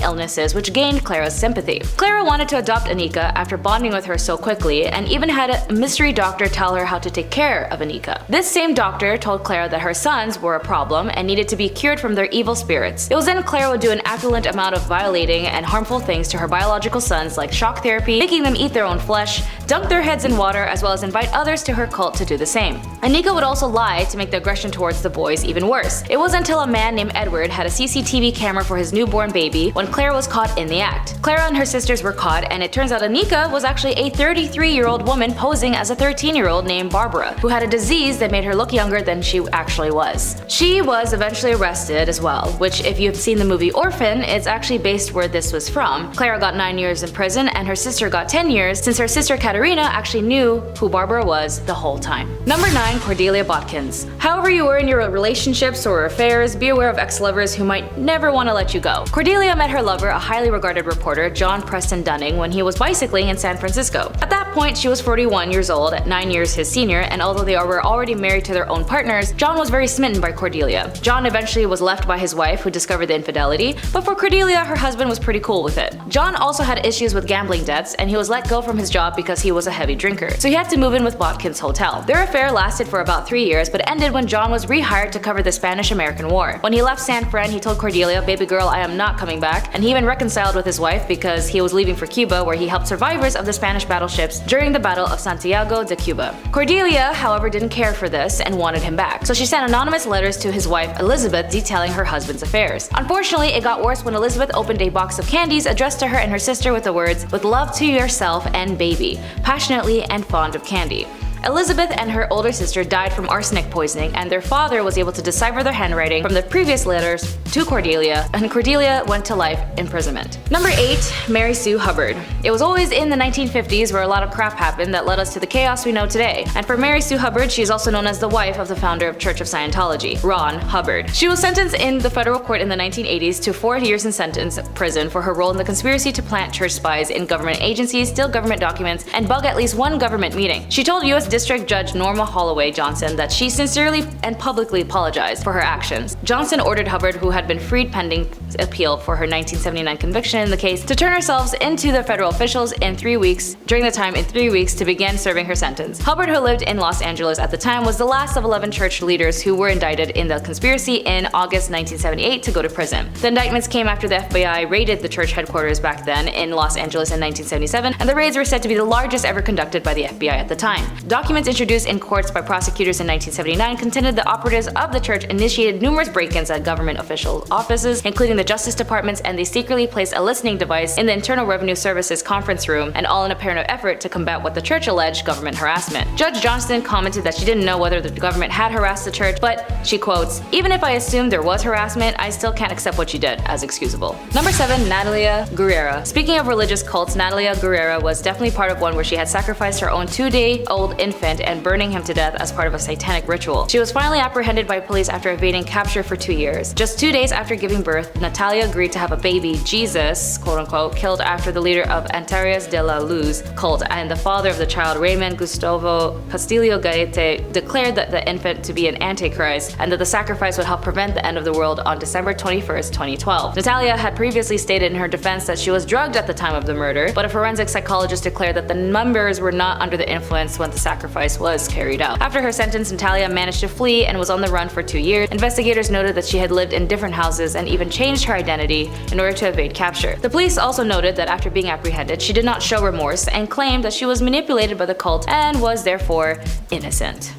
illnesses, which gained Clara's sympathy. Clara wanted to adopt Annika after bonding with her so quickly, and even had a mystery doctor tell her how to take care of Annika. This same doctor told Clara that her sons were a problem and needed to be cured from their evil spirits. It was then Clara would do an equivalent amount of violating and harmful things to her biological sons, like shock therapy, making them eat their own flesh, dunk their heads in water, as well as invite others to her cult to do the same. Annika would also lie to make the aggression towards the boys even worse. It was until a man named Edward had a CCTV camera for his newborn baby when Clara was caught in the act. Clara and her sisters were caught, and it turns out Annika was actually a 33-year-old woman posing as a 13-year-old named Barbara, who had a disease that made her look younger than she actually was. She was eventually arrested as well, which, if you've seen the movie Orphan, it's actually based where this was from. Clara got 9 years in prison, and her sister got 10 years, since her sister Katerina actually knew who Barbara was the whole time. Number 9, Cordelia Bodkins. However you were in your relationships or affairs, be aware of ex-lovers who might never want to let you go. Cordelia met her lover, a highly regarded reporter, John Preston Dunning, when he was bicycling in San Francisco. At that point, she was 41 years old, 9 years his senior, and although they were already married to their own partners, John was very smitten by Cordelia. John eventually was left by his wife, who discovered the infidelity, but for Cordelia, her husband was pretty cool with it. John also had issues with gambling debts, and he was let go from his job because he was a heavy drinker, so he had to move in with Bodkins' hotel. Their affair lasted for about 3 years, but ended when John was rehired to cover the Spanish-American War. When he left San Fran, he told Cordelia, "Baby girl, I am not coming back," and he even reconciled with his wife because he was leaving for Cuba, where he helped survivors of the Spanish battleships during the Battle of Santiago de Cuba. Cordelia, however, didn't care for this and wanted him back, so she sent anonymous letters to his wife Elizabeth detailing her husband's affairs. Unfortunately, it got worse when Elizabeth opened a box of candies addressed to her and her sister with the words, "With love to yourself and baby, passionately and fond of candy." Elizabeth and her older sister died from arsenic poisoning, and their father was able to decipher their handwriting from the previous letters to Cordelia, and Cordelia went to life imprisonment. Number 8, Mary Sue Hubard. It was always in the 1950s where a lot of crap happened that led us to the chaos we know today. And for Mary Sue Hubard, she is also known as the wife of the founder of Church of Scientology, Ron Hubbard. She was sentenced in the federal court in the 1980s to 4 years in prison for her role in the conspiracy to plant church spies in government agencies, steal government documents, and bug at least one government meeting. She told U.S. District Judge Norma Holloway Johnson that she sincerely and publicly apologized for her actions. Johnson ordered Hubard, who had been freed pending appeal for her 1979 conviction in the case, to turn herself into the federal officials in 3 weeks, to begin serving her sentence. Hubard, who lived in Los Angeles at the time, was the last of 11 church leaders who were indicted in the conspiracy in August 1978 to go to prison. The indictments came after the FBI raided the church headquarters back then in Los Angeles in 1977, and the raids were said to be the largest ever conducted by the FBI at the time. Documents introduced in courts by prosecutors in 1979 contended the operatives of the church initiated numerous break-ins at government official offices, including the Justice Departments, and they secretly placed a listening device in the Internal Revenue Service's conference room, and all in a apparent effort to combat what the church alleged government harassment. Judge Johnston commented that she didn't know whether the government had harassed the church, but she quotes, "Even if I assumed there was harassment, I still can't accept what you did as excusable." Number 7. Natalia Guera. Speaking of religious cults, Natalia Guera was definitely part of one where she had sacrificed her own 2-day-old infant and burning him to death as part of a satanic ritual. She was finally apprehended by police after evading capture for 2 years. Just 2 days after giving birth, Natalia agreed to have a baby, Jesus, quote-unquote, killed after the leader of Antares de la Luz cult and the father of the child, Raymond Gustavo Castillo Gaete, declared that the infant to be an antichrist and that the sacrifice would help prevent the end of the world on December 21st, 2012. Natalia had previously stated in her defense that she was drugged at the time of the murder, but a forensic psychologist declared that the members were not under the influence when the sacrifice was carried out. After her sentence, Natalia managed to flee and was on the run for 2 years. Investigators noted that she had lived in different houses and even changed her identity in order to evade capture. The police also noted that after being apprehended, she did not show remorse and claimed that she was manipulated by the cult and was therefore innocent.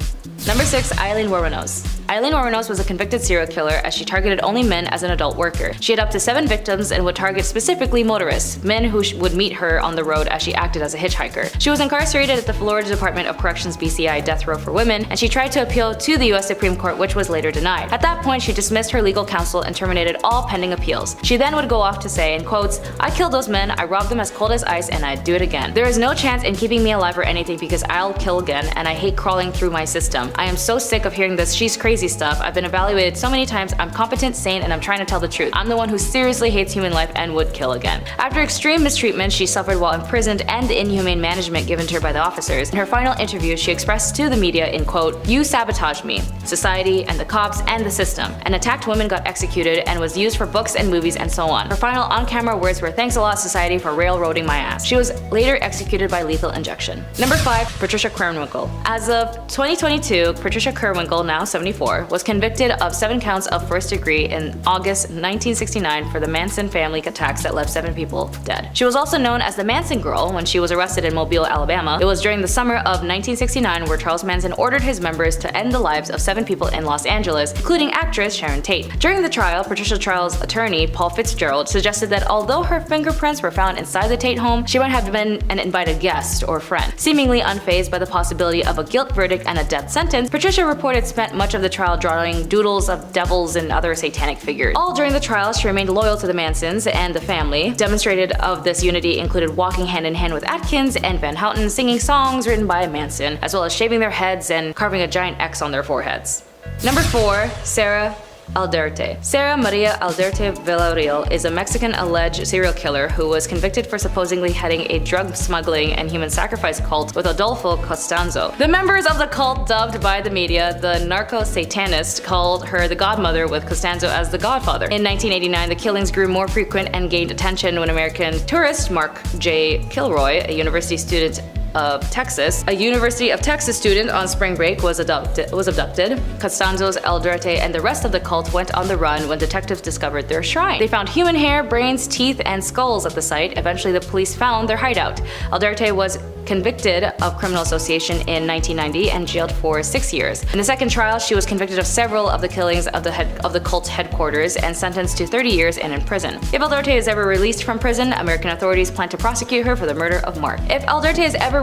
Number 6. Eileen Wuornos. Eileen Wuornos was a convicted serial killer as she targeted only men as an adult worker. She had up to 7 victims and would target specifically motorists, men who would meet her on the road as she acted as a hitchhiker. She was incarcerated at the Florida Department of Corrections BCI death row for women, and she tried to appeal to the US Supreme Court, which was later denied. At that point, she dismissed her legal counsel and terminated all pending appeals. She then would go off to say, in quotes, "I killed those men, I robbed them as cold as ice, and I'd do it again. There is no chance in keeping me alive or anything because I'll kill again, and I hate crawling through my system. I am so sick of hearing this she's crazy stuff. I've been evaluated so many times. I'm competent, sane, and I'm trying to tell the truth. I'm the one who seriously hates human life and would kill again." After extreme mistreatment she suffered while imprisoned and the inhumane management given to her by the officers, in her final interview she expressed to the media in quote, "You sabotaged me, society, and the cops, and the system. An attacked woman got executed and was used for books and movies and so on." Her final on-camera words were, "Thanks a lot, society, for railroading my ass." She was later executed by lethal injection. Number 5. Patricia Kern. As of 2022, Patricia Kern, now 74, was convicted of 7 counts of first degree in August 1969 for the Manson family attacks that left 7 people dead. She was also known as the Manson Girl when she was arrested in Mobile, Alabama. It was during the summer of 1969 where Charles Manson ordered his members to end the lives of 7 people in Los Angeles, including actress Sharon Tate. During the trial, Patricia Trial's attorney, Paul Fitzgerald, suggested that although her fingerprints were found inside the Tate home, she might have been an invited guest or friend. Seemingly unfazed by the possibility of a guilt verdict and a death sentence, Patricia reported spent much of the trial drawing doodles of devils and other satanic figures. All during the trial, she remained loyal to the Mansons and the family. Demonstrated of this unity included walking hand in hand with Atkins and Van Houten, singing songs written by Manson, as well as shaving their heads and carving a giant X on their foreheads. Number 4. Sarah Alderte. Sarah Maria Alderte Villarreal is a Mexican alleged serial killer who was convicted for supposedly heading a drug smuggling and human sacrifice cult with Adolfo Costanzo. The members of the cult, dubbed by the media the narco-satanist, called her the godmother, with Costanzo as the godfather. In 1989, the killings grew more frequent and gained attention when American tourist Mark J. Kilroy, a University of Texas student on spring break, was abducted. Costanzo's Alderte and the rest of the cult went on the run when detectives discovered their shrine. They found human hair, brains, teeth, and skulls at the site. Eventually, the police found their hideout. Alderte was convicted of criminal association in 1990 and jailed for 6 years. In the second trial, she was convicted of several of the killings of the cult's headquarters and sentenced to 30 years and in prison. If Alderte is ever released from prison, American authorities plan to prosecute her for the murder of Mark.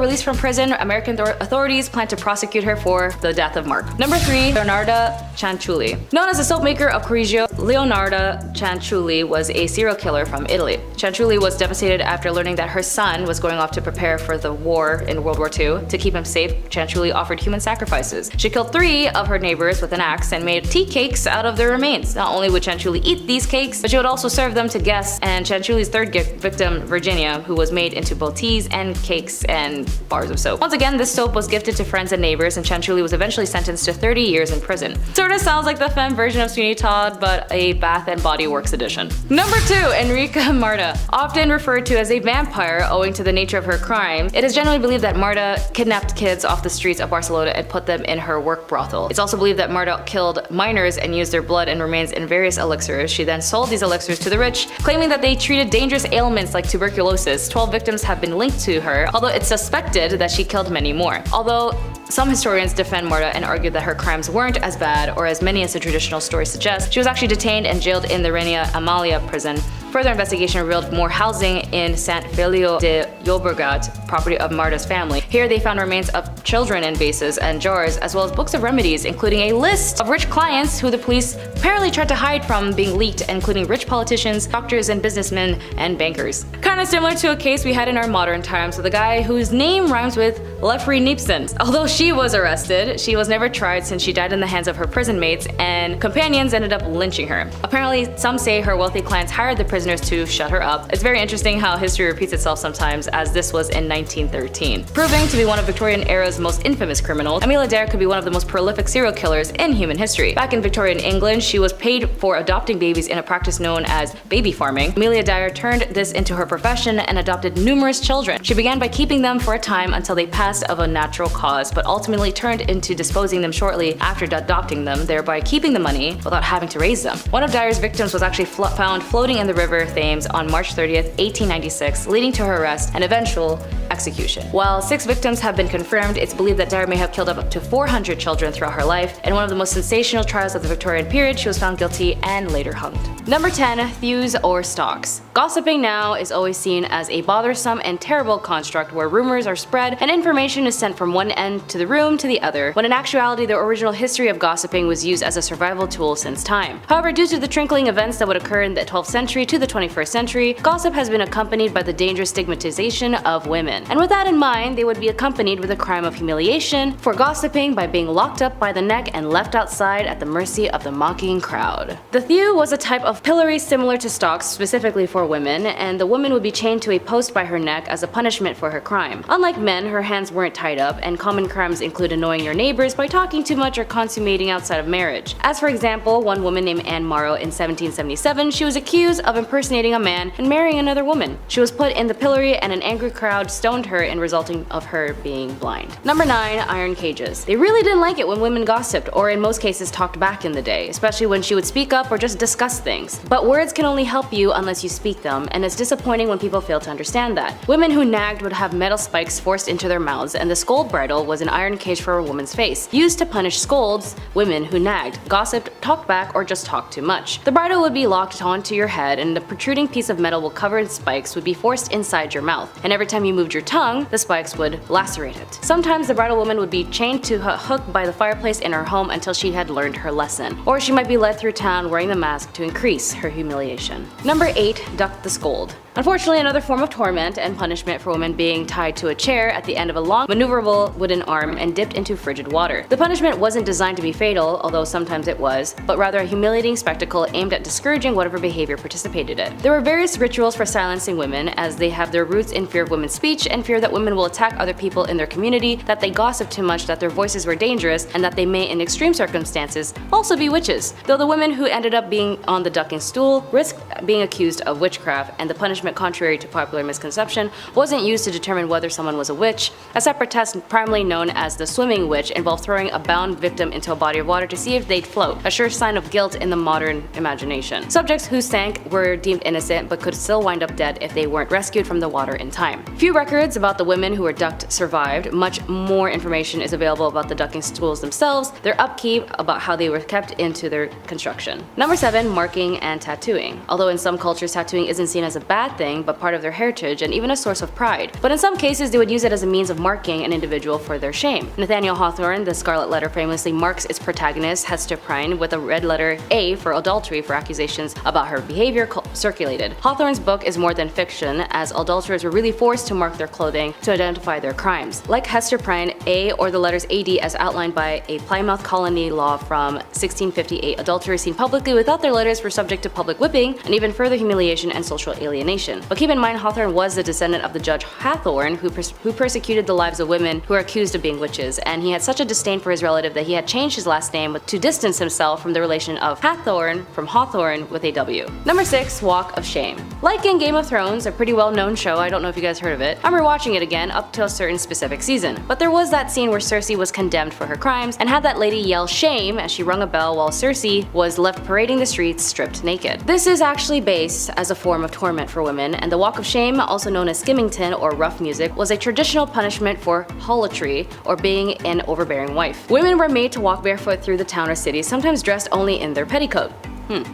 Released from prison, American authorities plan to prosecute her for the death of Mark. Number 3. Leonardo Chuli. Known as the soap maker of Correggio, Leonardo Chuli was a serial killer from Italy. Chuli was devastated after learning that her son was going off to prepare for the war war in World War II. To keep him safe, Chuli offered human sacrifices. She killed 3 of her neighbors with an axe and made tea cakes out of their remains. Not only would Chuli eat these cakes, but she would also serve them to guests, and Chuli's third victim, Virginia, who was made into both teas and cakes and bars of soap. Once again, this soap was gifted to friends and neighbors, and Chuli was eventually sentenced to 30 years in prison. Sorta sounds like the femme version of Sweeney Todd, but a Bath and Body Works edition. Number 2, Enri Marta. Often referred to as a vampire owing to the nature of her crime, it is generally believed that Marta kidnapped kids off the streets of Barcelona and put them in her work brothel. It's also believed that Marta killed minors and used their blood and remains in various elixirs. She then sold these elixirs to the rich, claiming that they treated dangerous ailments like tuberculosis. 12 victims have been linked to her, although it's suspected that she killed many more. Although some historians defend Marta and argue that her crimes weren't as bad or as many as the traditional story suggests. She was actually detained and jailed in the Reina Amalia prison. Further investigation revealed more housing in Sant Feliu de Llobregat, property of Marta's family. Here they found remains of children in vases and jars, as well as books of remedies, including a list of rich clients who the police apparently tried to hide from being leaked, including rich politicians, doctors, and businessmen, and bankers. Kinda similar to a case we had in our modern times with a guy whose name rhymes with Lefri Nipson. Although she was arrested, she was never tried since she died in the hands of her prison mates, and companions ended up lynching her. Apparently, some say her wealthy clients hired the prisoners to shut her up. It's very interesting how history repeats itself sometimes, as this was in 1913. Proving to be one of Victorian era's most infamous criminals, Amelia Dyer could be one of the most prolific serial killers in human history. Back in Victorian England, she was paid for adopting babies in a practice known as baby farming. Amelia Dyer turned this into her profession and adopted numerous children. She began by keeping them for a time until they passed of a natural cause, but ultimately turned into disposing them shortly after adopting them, thereby keeping the money without having to raise them. One of Dyer's victims was actually found floating in the river Thames on March 30th, 1896, leading to her arrest and eventual execution. While 6 victims have been confirmed, it's believed that Dyer may have killed up to 400 children throughout her life. In one of the most sensational trials of the Victorian period, she was found guilty and later hanged. Number 10, thews or stalks. Gossiping now is always seen as a bothersome and terrible construct where rumors are spread and information is sent from one end to the room to the other, when in actuality the original history of gossiping was used as a survival tool since time. However, due to the trickling events that would occur in the 12th century to the 21st century, gossip has been accompanied by the dangerous stigmatization of women. And with that in mind, they would be accompanied with a crime of humiliation for gossiping by being locked up by the neck and left outside at the mercy of the mocking crowd. The thew was a type of pillory similar to stocks, specifically for women, and the woman would be chained to a post by her neck as a punishment for her crime. Unlike men, her hands weren't tied up, and common crimes include annoying your neighbors by talking too much or consummating outside of marriage. As for example, one woman named Anne Morrow in 1777, she was accused of impersonating a man and marrying another woman. She was put in the pillory and an angry crowd stoned her in resulting of her being blind. Number 9, iron cages. They really didn't like it when women gossiped, or in most cases talked back in the day, especially when she would speak up or just discuss things. But words can only help you unless you speak them, and it's disappointing when people fail to understand that. Women who nagged would have metal spikes forced into their mouths, and the scold bridle was an iron cage for a woman's face, used to punish scolds, women who nagged, gossiped, talked back, or just talked too much. The bridle would be locked onto your head, and the protruding piece of metal covered in spikes would be forced inside your mouth, and every time you moved your tongue, the spikes would lacerate it. Sometimes the bridal woman would be chained to a hook by the fireplace in her home until she had learned her lesson, or she might be led through town wearing the mask to increase her humiliation. Number 8, duck the scold. Unfortunately, another form of torment and punishment for women being tied to a chair at the end of a long, maneuverable wooden arm and dipped into frigid water. The punishment wasn't designed to be fatal, although sometimes it was, but rather a humiliating spectacle aimed at discouraging whatever behavior participated in it. There were various rituals for silencing women, as they have their roots in fear of women's speech and fear that women will attack other people in their community, that they gossip too much, that their voices were dangerous, and that they may, in extreme circumstances, also be witches. Though the women who ended up being on the ducking stool risked being accused of witchcraft, and the punishment, contrary to popular misconception, wasn't used to determine whether someone was a witch. A separate test, primarily known as the swimming witch, involved throwing a bound victim into a body of water to see if they'd float, a sure sign of guilt in the modern imagination. Subjects who sank were deemed innocent but could still wind up dead if they weren't rescued from the water in time. Few records about the women who were ducked survived. Much more information is available about the ducking stools themselves, their upkeep, about how they were kept into their construction. Number 7, marking and tattooing. Although in some cultures tattooing isn't seen as a bad thing, but part of their heritage and even a source of pride. But in some cases, they would use it as a means of marking an individual for their shame. Nathaniel Hawthorne, The Scarlet Letter, famously marks its protagonist, Hester Prynne, with a red letter A for adultery for accusations about her behavior circulated. Hawthorne's book is more than fiction, as adulterers were really forced to mark their clothing to identify their crimes. Like Hester Prynne, A or the letters AD as outlined by a Plymouth colony law from 1658, adulterers seen publicly without their letters were subject to public whipping and even further humiliation and social alienation. But keep in mind, Hawthorne was the descendant of the Judge Hathorne, who persecuted the lives of women who were accused of being witches, and he had such a disdain for his relative that he had changed his last name to distance himself from the relation of Hathorne from Hawthorne with a W. Number 6. Walk of Shame. Like in Game of Thrones, a pretty well-known show, I don't know if you guys heard of it, I'm rewatching it again up to a certain specific season. But there was that scene where Cersei was condemned for her crimes and had that lady yell shame as she rung a bell while Cersei was left parading the streets stripped naked. This is actually based as a form of torment for women, and the Walk of Shame, also known as skimmington or rough music, was a traditional punishment for harlotry or being an overbearing wife. Women were made to walk barefoot through the town or city, sometimes dressed only in their petticoat.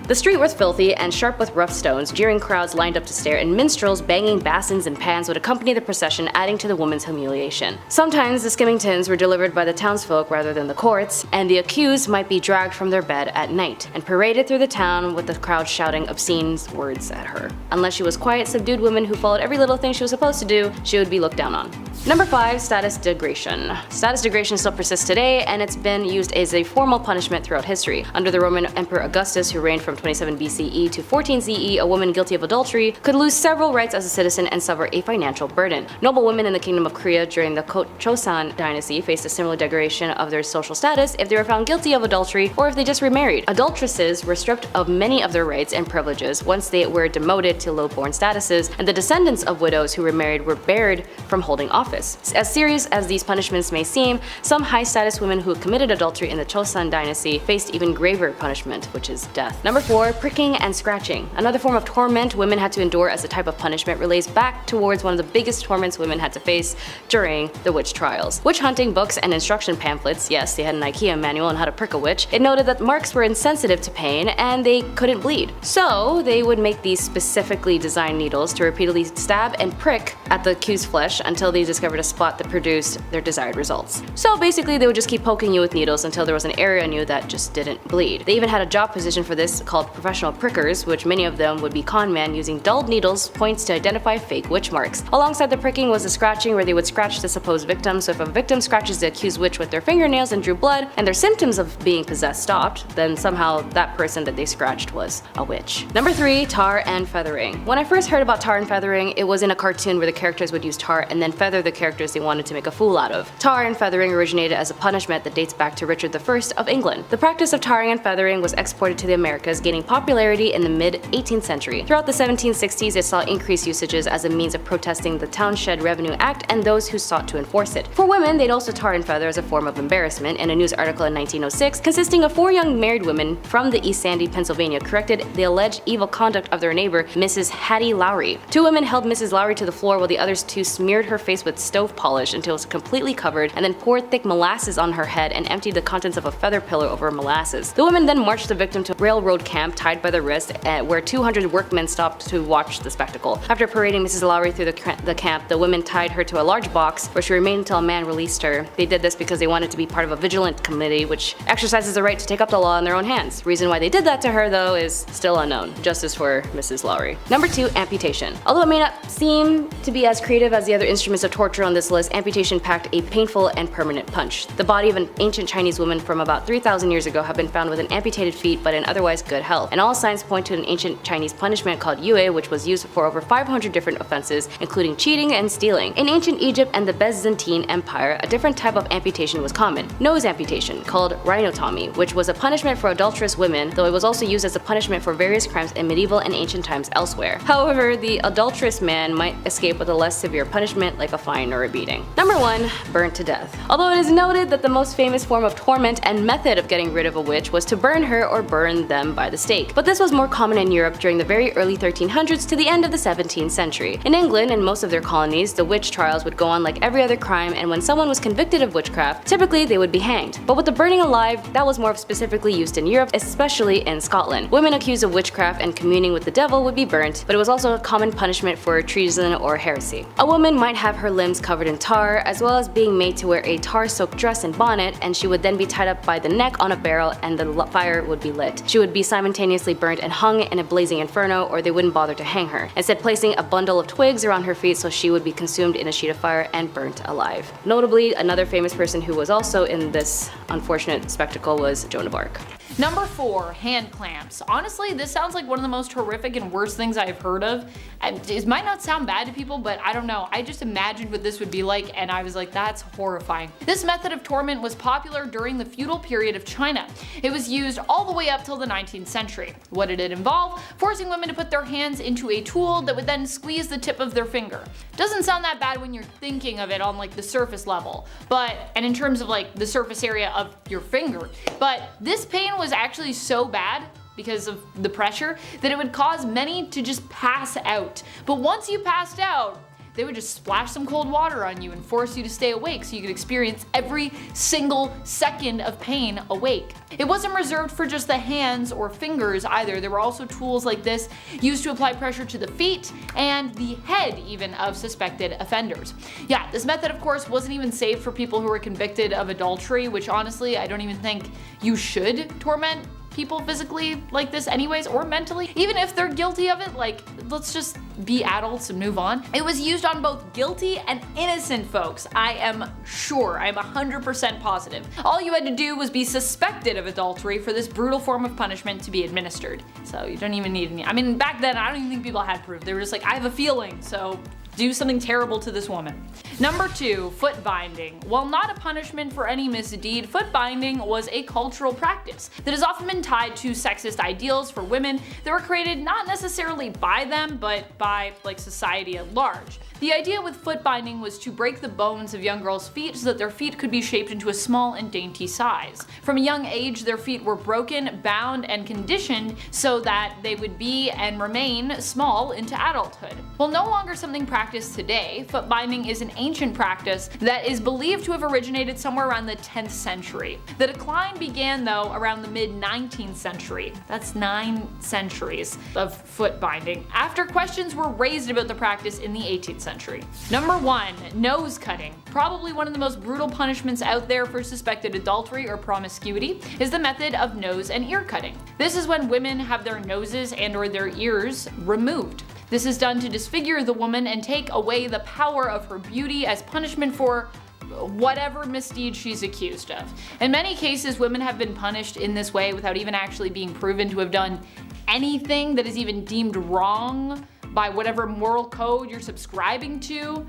The street was filthy and sharp with rough stones, jeering crowds lined up to stare, and minstrels banging basins and pans would accompany the procession, adding to the woman's humiliation. Sometimes the skimmingtons were delivered by the townsfolk rather than the courts, and the accused might be dragged from their bed at night and paraded through the town with the crowd shouting obscene words at her. Unless she was quiet, subdued woman who followed every little thing she was supposed to do, she would be looked down on. Number 5. Status degration. Status degration still persists today, and it's been used as a formal punishment throughout history. Under the Roman Emperor Augustus, who reigned from 27 BCE to 14 CE, a woman guilty of adultery could lose several rights as a citizen and suffer a financial burden. Noble women in the Kingdom of Korea during the Chosun dynasty faced a similar degradation of their social status if they were found guilty of adultery or if they just remarried. Adulteresses were stripped of many of their rights and privileges once they were demoted to low-born statuses, and the descendants of widows who remarried were barred from holding office. As serious as these punishments may seem, some high-status women who committed adultery in the Chosun dynasty faced even graver punishment, which is death. Number 4. Pricking and scratching. Another form of torment women had to endure as a type of punishment relates back towards one of the biggest torments women had to face during the witch trials. Witch hunting books and instruction pamphlets, yes, they had an IKEA manual on how to prick a witch. It noted that marks were insensitive to pain and they couldn't bleed. So they would make these specifically designed needles to repeatedly stab and prick at the accused's flesh until they discovered a spot that produced their desired results. So basically they would just keep poking you with needles until there was an area on you that just didn't bleed. They even had a job position for this called professional prickers, which many of them would be con men using dulled needles points to identify fake witch marks. Alongside the pricking was the scratching, where they would scratch the supposed victim. So if a victim scratches the accused witch with their fingernails and drew blood and their symptoms of being possessed stopped, then somehow that person that they scratched was a witch. Number 3. Tar and feathering. When I first heard about tar and feathering, it was in a cartoon where the characters would use tar and then feather the characters they wanted to make a fool out of. Tar and feathering originated as a punishment that dates back to Richard I of England. The practice of tarring and feathering was exported to the Americas, gaining popularity in the mid-18th century. Throughout the 1760s, it saw increased usages as a means of protesting the Townshend Revenue Act and those who sought to enforce it. For women, they'd also tar and feather as a form of embarrassment. In a news article in 1906, consisting of 4 young married women from the East Sandy, Pennsylvania, corrected the alleged evil conduct of their neighbor, Mrs. Hattie Lowry. 2 women held Mrs. Lowry to the floor while the others 2 smeared her face with stove polish until it was completely covered, and then poured thick molasses on her head and emptied the contents of a feather pillow over molasses. The women then marched the victim to a railroad camp tied by the wrist, where 200 workmen stopped to watch the spectacle. After parading Mrs. Lowry through the camp, the women tied her to a large box where she remained until a man released her. They did this because they wanted to be part of a vigilant committee which exercises the right to take up the law in their own hands. Reason why they did that to her, though, is still unknown. Justice for Mrs. Lowry. Number 2. Amputation. Although it may not seem to be as creative as the other instruments of torture on this list, amputation packed a painful and permanent punch. The body of an ancient Chinese woman from about 3,000 years ago have been found with an amputated feet but in otherwise good health, and all signs point to an ancient Chinese punishment called yue, which was used for over 500 different offenses, including cheating and stealing. In ancient Egypt and the Byzantine Empire, a different type of amputation was common: nose amputation, called rhinotomy, which was a punishment for adulterous women, though it was also used as a punishment for various crimes in medieval and ancient times elsewhere. However, the adulterous man might escape with a less severe punishment like a fine or a beating. Number 1. Burnt to death. Although it is noted that the most famous form of torment and method of getting rid of a witch was to burn her or burn them them by the stake. But this was more common in Europe during the very early 1300s to the end of the 17th century. In England and most of their colonies, the witch trials would go on like every other crime, and when someone was convicted of witchcraft, typically they would be hanged. But with the burning alive, that was more specifically used in Europe, especially in Scotland. Women accused of witchcraft and communing with the devil would be burnt, but it was also a common punishment for treason or heresy. A woman might have her limbs covered in tar, as well as being made to wear a tar-soaked dress and bonnet, and she would then be tied up by the neck on a barrel and the fire would be lit. She would be simultaneously burnt and hung in a blazing inferno, or they wouldn't bother to hang her, instead placing a bundle of twigs around her feet so she would be consumed in a sheet of fire and burnt alive. Notably, another famous person who was also in this unfortunate spectacle was Joan of Arc. Number 4, hand clamps. Honestly, this sounds like one of the most horrific and worst things I've heard of. It might not sound bad to people, but I don't know. I just imagined what this would be like, and I was like, that's horrifying. This method of torment was popular during the feudal period of China. It was used all the way up till the 19th century. What did it involve? Forcing women to put their hands into a tool that would then squeeze the tip of their finger. Doesn't sound that bad when you're thinking of it on like the surface level, and in terms of like the surface area of your finger. But this pain was actually so bad because of the pressure that it would cause many to just pass out. But once you passed out, they would just splash some cold water on you and force you to stay awake so you could experience every single second of pain awake. It wasn't reserved for just the hands or fingers either. There were also tools like this used to apply pressure to the feet and the head even of suspected offenders. Yeah, this method of course wasn't even safe for people who were convicted of adultery, which honestly I don't even think you should torment people physically like this anyways, or mentally. Even if they're guilty of it, like, let's just be adults and move on. It was used on both guilty and innocent folks. I am sure, I'm 100% positive. All you had to do was be suspected of adultery for this brutal form of punishment to be administered. So you don't even need any, I mean, back then, I don't even think people had proof. They were just like, I have a feeling, so do something terrible to this woman. Number 2, foot binding. While not a punishment for any misdeed, foot binding was a cultural practice that has often been tied to sexist ideals for women that were created not necessarily by them, but by like society at large. The idea with foot binding was to break the bones of young girls' feet so that their feet could be shaped into a small and dainty size. From a young age, their feet were broken, bound, and conditioned so that they would be and remain small into adulthood. While no longer something practiced today, foot binding is an ancient practice that is believed to have originated somewhere around the 10th century. The decline began though around the mid-19th century. That's 9 centuries of foot binding, after questions were raised about the practice in the 18th century. Number 1, nose cutting. Probably one of the most brutal punishments out there for suspected adultery or promiscuity is the method of nose and ear cutting. This is when women have their noses and or their ears removed. This is done to disfigure the woman and take away the power of her beauty as punishment for whatever misdeed she's accused of. In many cases, women have been punished in this way without even actually being proven to have done anything that is even deemed wrong by whatever moral code you're subscribing to,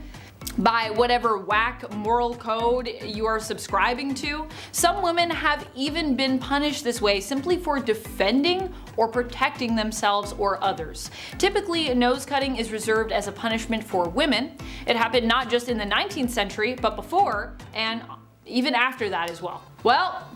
by whatever whack moral code you are subscribing to. Some women have even been punished this way simply for defending or protecting themselves or others. Typically, nose cutting is reserved as a punishment for women. It happened not just in the 19th century, but before and even after that as well. Well,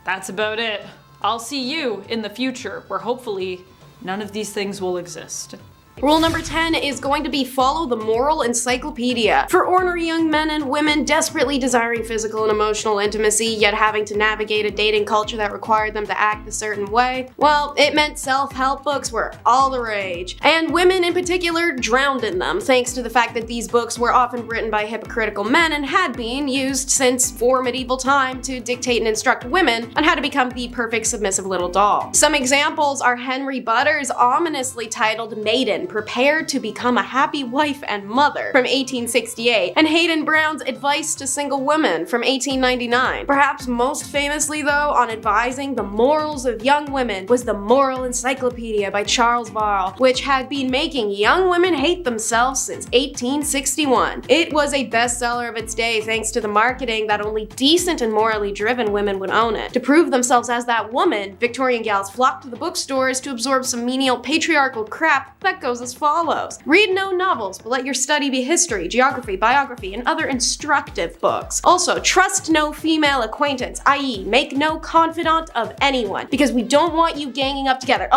that's about it. I'll see you in the future, where hopefully none of these things will exist. Rule number 10 is going to be follow the moral encyclopedia. For ornery young men and women desperately desiring physical and emotional intimacy, yet having to navigate a dating culture that required them to act a certain way, well, it meant self-help books were all the rage. And women in particular drowned in them, thanks to the fact that these books were often written by hypocritical men and had been used since before medieval time to dictate and instruct women on how to become the perfect submissive little doll. Some examples are Henry Butter's ominously titled Maiden, Prepared to Become a Happy Wife and Mother from 1868, and Hayden Brown's Advice to Single Women from 1899. Perhaps most famously though, on advising the morals of young women was the Moral Encyclopedia by Charles Varl, which had been making young women hate themselves since 1861. It was a bestseller of its day thanks to the marketing that only decent and morally driven women would own it. To prove themselves as that woman, Victorian gals flocked to the bookstores to absorb some menial patriarchal crap that goes goes as follows. Read no novels, but let your study be history, geography, biography, and other instructive books. Also, trust no female acquaintance, i.e. make no confidant of anyone, because we don't want you ganging up together.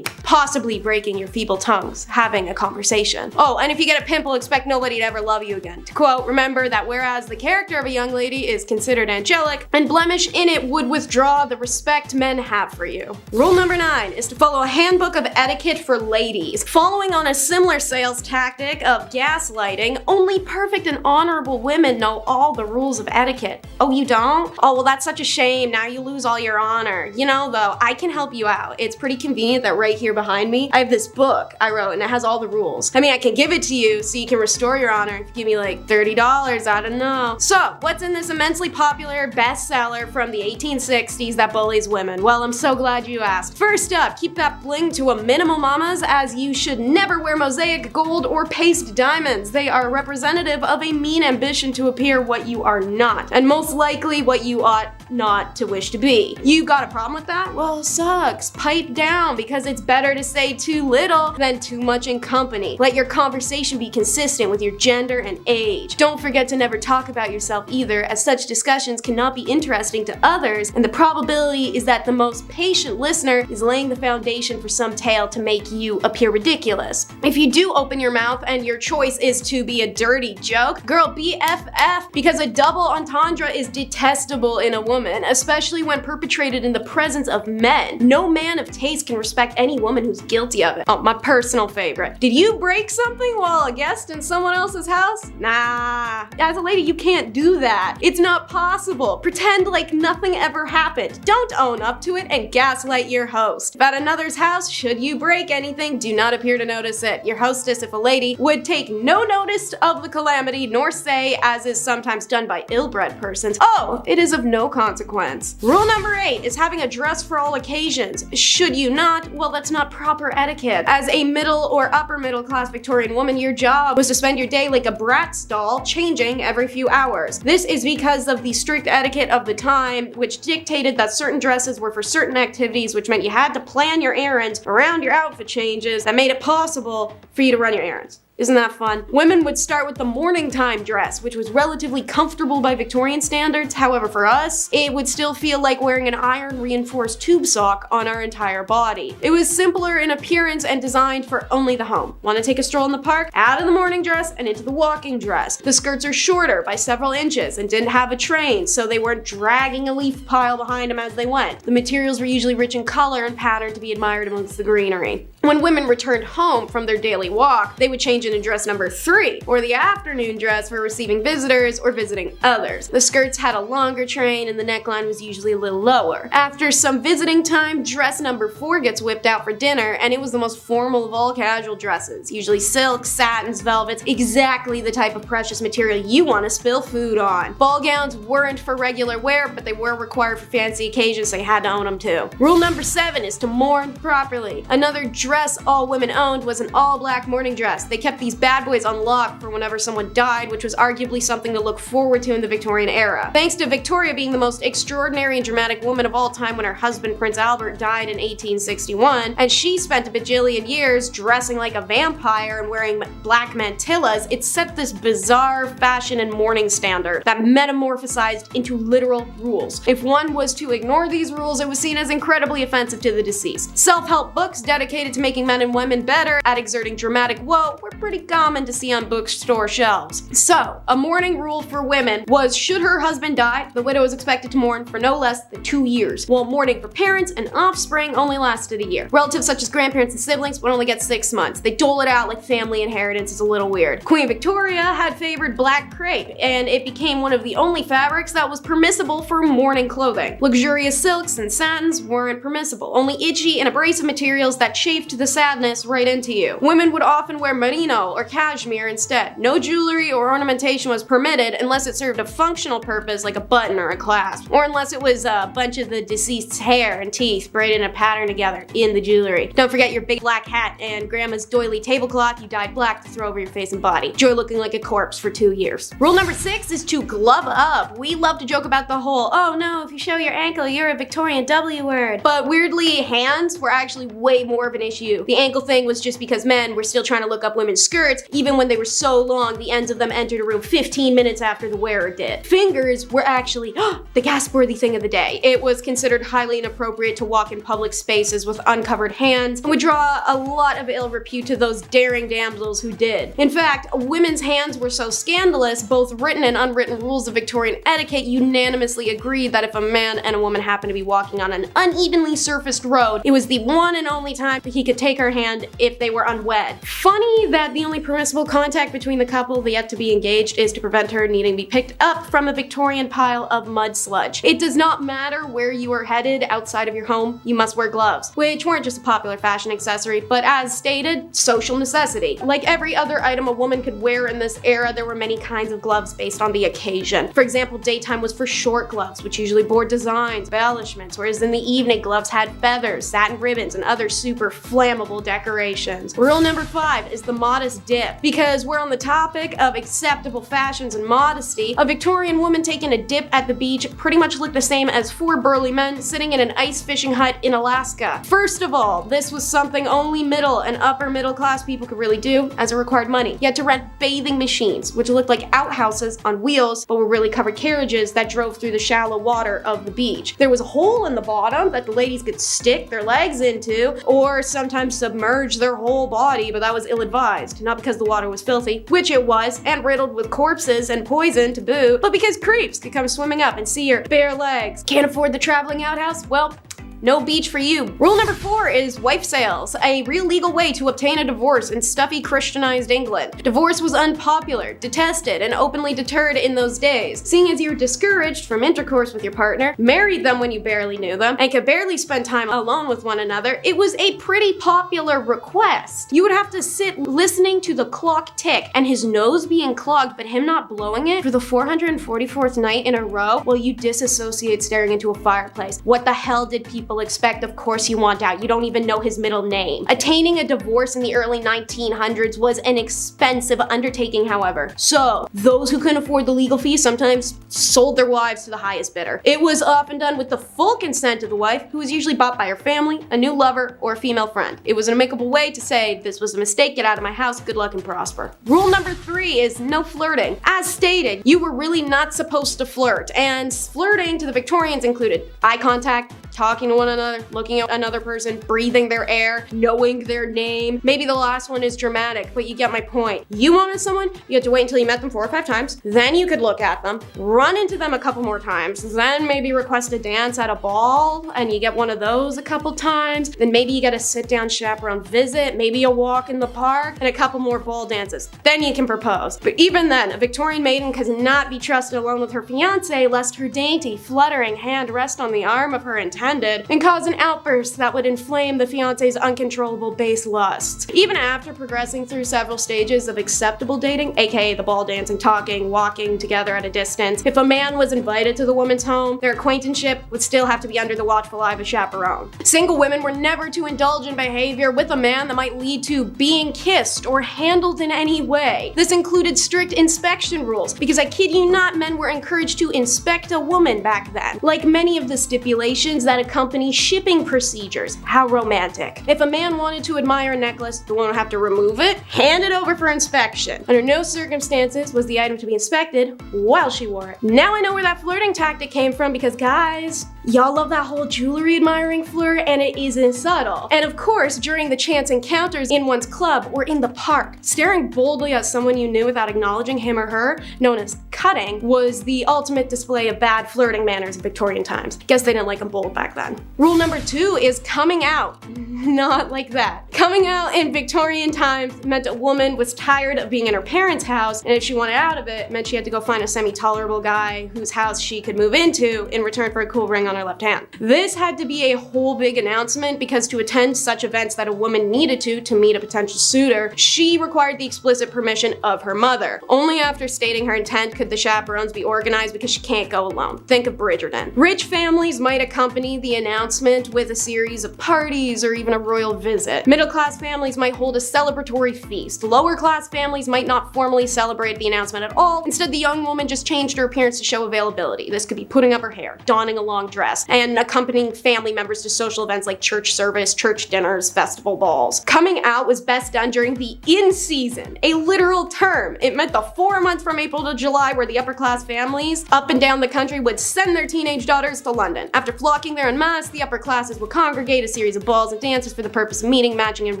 Possibly breaking your feeble tongues, having a conversation. Oh, and if you get a pimple, expect nobody to ever love you again. To quote, remember that whereas the character of a young lady is considered angelic, and blemish in it would withdraw the respect men have for you. Rule number 9 is to follow a handbook of etiquette for ladies. Following on a similar sales tactic of gaslighting, only perfect and honorable women know all the rules of etiquette. Oh, you don't? Oh, well, that's such a shame. Now you lose all your honor. You know, though, I can help you out. It's pretty convenient that right here behind me, I have this book I wrote and it has all the rules. I mean, I can give it to you so you can restore your honor if you give me like $30, I don't know. So, what's in this immensely popular bestseller from the 1860s that bullies women? Well, I'm so glad you asked. First up, keep that bling to a minimum, mamas, as you should never wear mosaic gold or paste diamonds. They are representative of a mean ambition to appear what you are not, and most likely what you ought not to wish to be. You got a problem with that? Well, sucks. Pipe down, because it's better to say too little than too much in company. Let your conversation be consistent with your gender and age. Don't forget to never talk about yourself either, as such discussions cannot be interesting to others, and the probability is that the most patient listener is laying the foundation for some tale to make you appear ridiculous. If you do open your mouth and your choice is to be a dirty joke, girl, BFF, because a double entendre is detestable in a woman, especially when perpetrated in the presence of men. No man of taste can respect any woman who's guilty of it. Oh, my personal favorite. Did you break something while a guest in someone else's house? Nah. As a lady, you can't do that. It's not possible. Pretend like nothing ever happened. Don't own up to it and gaslight your host. If at another's house, should you break anything, do not appear to notice it. Your hostess, if a lady, would take no notice of the calamity, nor say, as is sometimes done by ill-bred persons, oh, it is of no consequence. Rule number 8 is having a dress for all occasions. Should you not? Well, that's not proper etiquette. As a middle or upper middle class Victorian woman, your job was to spend your day like a Bratz doll, changing every few hours. This is because of the strict etiquette of the time, which dictated that certain dresses were for certain activities, which meant you had to plan your errands around your outfit changes that made it possible for you to run your errands. Isn't that fun? Women would start with the morning time dress, which was relatively comfortable by Victorian standards. However, for us, it would still feel like wearing an iron reinforced tube sock on our entire body. It was simpler in appearance and designed for only the home. Want to take a stroll in the park? Out of the morning dress and into the walking dress. The skirts are shorter by several inches and didn't have a train, so they weren't dragging a leaf pile behind them as they went. The materials were usually rich in color and pattern to be admired amongst the greenery. When women returned home from their daily walk, they would change into dress number 3, or the afternoon dress for receiving visitors or visiting others. The skirts had a longer train and the neckline was usually a little lower. After some visiting time, dress number 4 gets whipped out for dinner, and it was the most formal of all casual dresses. Usually silks, satins, velvets, exactly the type of precious material you want to spill food on. Ball gowns weren't for regular wear, but they were required for fancy occasions, so you had to own them too. Rule number 7 is to mourn properly. Another dress all women owned was an all-black mourning dress. They kept these bad boys on lock for whenever someone died, which was arguably something to look forward to in the Victorian era. Thanks to Victoria being the most extraordinary and dramatic woman of all time when her husband Prince Albert died in 1861, and she spent a bajillion years dressing like a vampire and wearing black mantillas, it set this bizarre fashion and mourning standard that metamorphosized into literal rules. If one was to ignore these rules, it was seen as incredibly offensive to the deceased. Self-help books dedicated to making men and women better at exerting dramatic woe were pretty common to see on bookstore shelves. So, a mourning rule for women was should her husband die, the widow was expected to mourn for no less than 2 years, while mourning for parents and offspring only lasted a year. Relatives such as grandparents and siblings would only get 6 months. They dole it out like family inheritance. Is a little weird. Queen Victoria had favored black crepe, and it became one of the only fabrics that was permissible for mourning clothing. Luxurious silks and satins weren't permissible, only itchy and abrasive materials that chafed the sadness right into you. Women would often wear merino merino or cashmere instead. No jewelry or ornamentation was permitted unless it served a functional purpose like a button or a clasp, or unless it was a bunch of the deceased's hair and teeth braided in a pattern together in the jewelry. Don't forget your big black hat and grandma's doily tablecloth you dyed black to throw over your face and body. Enjoy looking like a corpse for 2 years. Rule number 6 is to glove up. We love to joke about the whole, oh no, if you show your ankle, you're a Victorian W word. But weirdly, hands were actually way more of an issue. The ankle thing was just because men were still trying to look up women's skirts, even when they were so long the ends of them entered a room 15 minutes after the wearer did. Fingers were actually the gasp-worthy thing of the day. It was considered highly inappropriate to walk in public spaces with uncovered hands, and would draw a lot of ill repute to those daring damsels who did. In fact, women's hands were so scandalous, both written and unwritten rules of Victorian etiquette unanimously agreed that if a man and a woman happened to be walking on an unevenly surfaced road, it was the one and only time that he could take her hand if they were unwed. Funny that the only permissible contact between the couple, the yet to be engaged, is to prevent her needing to be picked up from a Victorian pile of mud sludge. It does not matter where you are headed outside of your home, you must wear gloves, which weren't just a popular fashion accessory, but as stated, social necessity. Like every other item a woman could wear in this era, there were many kinds of gloves based on the occasion. For example, daytime was for short gloves, which usually bore designs, embellishments, whereas in the evening, gloves had feathers, satin ribbons, and other super flammable decorations. Rule number 5 is the modest dip. Because we're on the topic of acceptable fashions and modesty, a Victorian woman taking a dip at the beach pretty much looked the same as 4 burly men sitting in an ice fishing hut in Alaska. First of all, this was something only middle and upper middle class people could really do, as it required money. You had to rent bathing machines, which looked like outhouses on wheels, but were really covered carriages that drove through the shallow water of the beach. There was a hole in the bottom that the ladies could stick their legs into, or sometimes submerge their whole body, but that was ill-advised. Not because the water was filthy, which it was, and riddled with corpses and poison to boot, but because creeps could come swimming up and see your bare legs. Can't afford the traveling outhouse? Well, no beach for you. Rule number 4 is wife sales, a real legal way to obtain a divorce in stuffy Christianized England. Divorce was unpopular, detested, and openly deterred in those days. Seeing as you were discouraged from intercourse with your partner, married them when you barely knew them, and could barely spend time alone with one another, it was a pretty popular request. You would have to sit listening to the clock tick and his nose being clogged but him not blowing it for the 444th night in a row while you disassociate staring into a fireplace. What the hell did people expect? Of course you want out. You don't even know his middle name. Attaining a divorce in the early 1900s was an expensive undertaking, however. So, those who couldn't afford the legal fees sometimes sold their wives to the highest bidder. It was often done with the full consent of the wife, who was usually bought by her family, a new lover, or a female friend. It was an amicable way to say, this was a mistake, get out of my house, good luck and prosper. Rule number 3 is no flirting. As stated, you were really not supposed to flirt, and flirting to the Victorians included eye contact, talking to one another, looking at another person, breathing their air, knowing their name. Maybe the last one is dramatic, but you get my point. You wanted someone, you had to wait until you met them 4 or 5 times, then you could look at them, run into them a couple more times, then maybe request a dance at a ball, and you get one of those a couple times, then maybe you get a sit-down chaperone visit, maybe a walk in the park, and a couple more ball dances. Then you can propose. But even then, a Victorian maiden could not be trusted alone with her fiancé lest her dainty, fluttering hand rest on the arm of her intended and cause an outburst that would inflame the fiancé's uncontrollable base lusts. Even after progressing through several stages of acceptable dating, aka the ball dancing, talking, walking together at a distance, if a man was invited to the woman's home, their acquaintanceship would still have to be under the watchful eye of a chaperone. Single women were never to indulge in behavior with a man that might lead to being kissed or handled in any way. This included strict inspection rules, because I kid you not, men were encouraged to inspect a woman back then. Like many of the stipulations that accompany shipping procedures. How romantic. If a man wanted to admire a necklace, the woman would have to remove it, hand it over for inspection. Under no circumstances was the item to be inspected while she wore it. Now I know where that flirting tactic came from, because guys, y'all love that whole jewelry admiring flirt, and it isn't subtle. And of course, during the chance encounters in one's club or in the park, staring boldly at someone you knew without acknowledging him or her, known as cutting, was the ultimate display of bad flirting manners in Victorian times. Guess they didn't like them bold back then. Rule number 2 is coming out. Not like that. Coming out in Victorian times meant a woman was tired of being in her parents' house, and if she wanted out of it, meant she had to go find a semi-tolerable guy whose house she could move into in return for a cool ring on her left hand. This had to be a whole big announcement because to attend such events that a woman needed to meet a potential suitor, she required the explicit permission of her mother. Only after stating her intent could the chaperones be organized because she can't go alone. Think of Bridgerton. Rich families might accompany the announcement with a series of parties or even a royal visit. Middle-class families might hold a celebratory feast. Lower-class families might not formally celebrate the announcement at all. Instead, the young woman just changed her appearance to show availability. This could be putting up her hair, donning a long dress, and accompanying family members to social events like church service, church dinners, festival balls. Coming out was best done during the in-season, a literal term. It meant the 4 months from April to July where the upper-class families up and down the country would send their teenage daughters to London. After flocking there en masse, the upper classes would congregate a series of balls and dances for the purpose of meeting, matching, and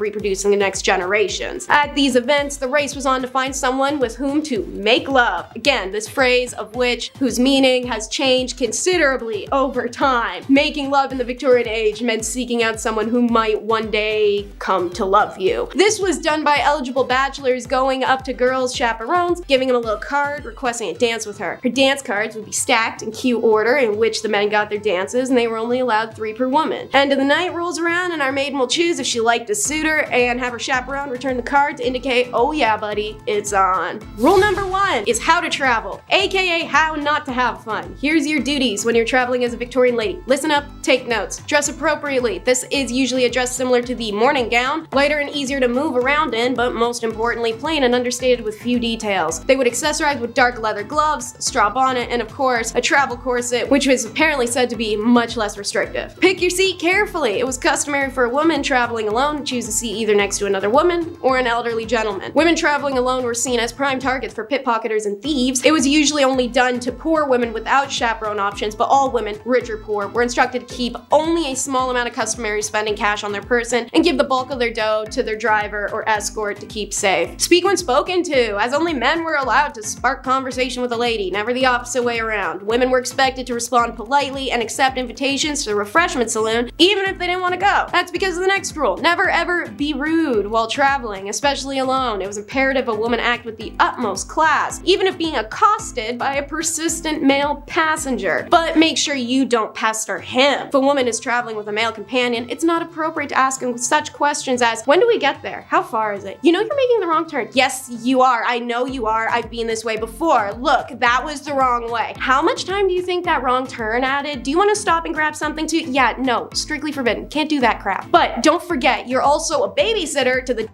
reproducing the next generations. At these events, the race was on to find someone with whom to make love. Again, this phrase of whose meaning has changed considerably over time. Making love in the Victorian age meant seeking out someone who might one day come to love you. This was done by eligible bachelors going up to girls' chaperones, giving them a little card, requesting a dance with her. Her dance cards would be stacked in cue order in which the men got their dances, and they were only allowed 3 per woman. End of the night rolls around and our maiden will choose if she liked a suitor and have her chaperone return the card to indicate, oh yeah buddy, it's on. Rule number 1 is how to travel, aka how not to have fun. Here's your duties when you're traveling as a Victorian lady. Listen up, take notes. Dress appropriately. This is usually a dress similar to the morning gown, lighter and easier to move around in, but most importantly plain and understated with few details. They would accessorize with dark leather gloves, straw bonnet, and of course a travel corset, which was apparently said to be much less restrictive. Pick your seat carefully. It was customary for a woman traveling alone to choose a seat either next to another woman or an elderly gentleman. Women traveling alone were seen as prime targets for pickpocketers and thieves. It was usually only done to poor women without chaperone options, but all women, rich or poor, were instructed to keep only a small amount of customary spending cash on their person and give the bulk of their dough to their driver or escort to keep safe. Speak when spoken to, as only men were allowed to spark conversation with a lady, never the opposite way around. Women were expected to respond politely and accept invitations to the refreshment saloon, even if they didn't want to go. That's because of the next rule. Never ever be rude while traveling, especially alone. It was imperative a woman act with the utmost class, even if being accosted by a persistent male passenger. But make sure you don't pester him. If a woman is traveling with a male companion, it's not appropriate to ask him such questions as, when do we get there? How far is it? You know you're making the wrong turn. Yes, you are. I know you are. I've been this way before. Look, that was the wrong way. How much time do you think that wrong turn added? Do you want to stop and grab something too? Yeah, no, strictly forbidden. Can't do that crap. But don't forget, you're also a babysitter to the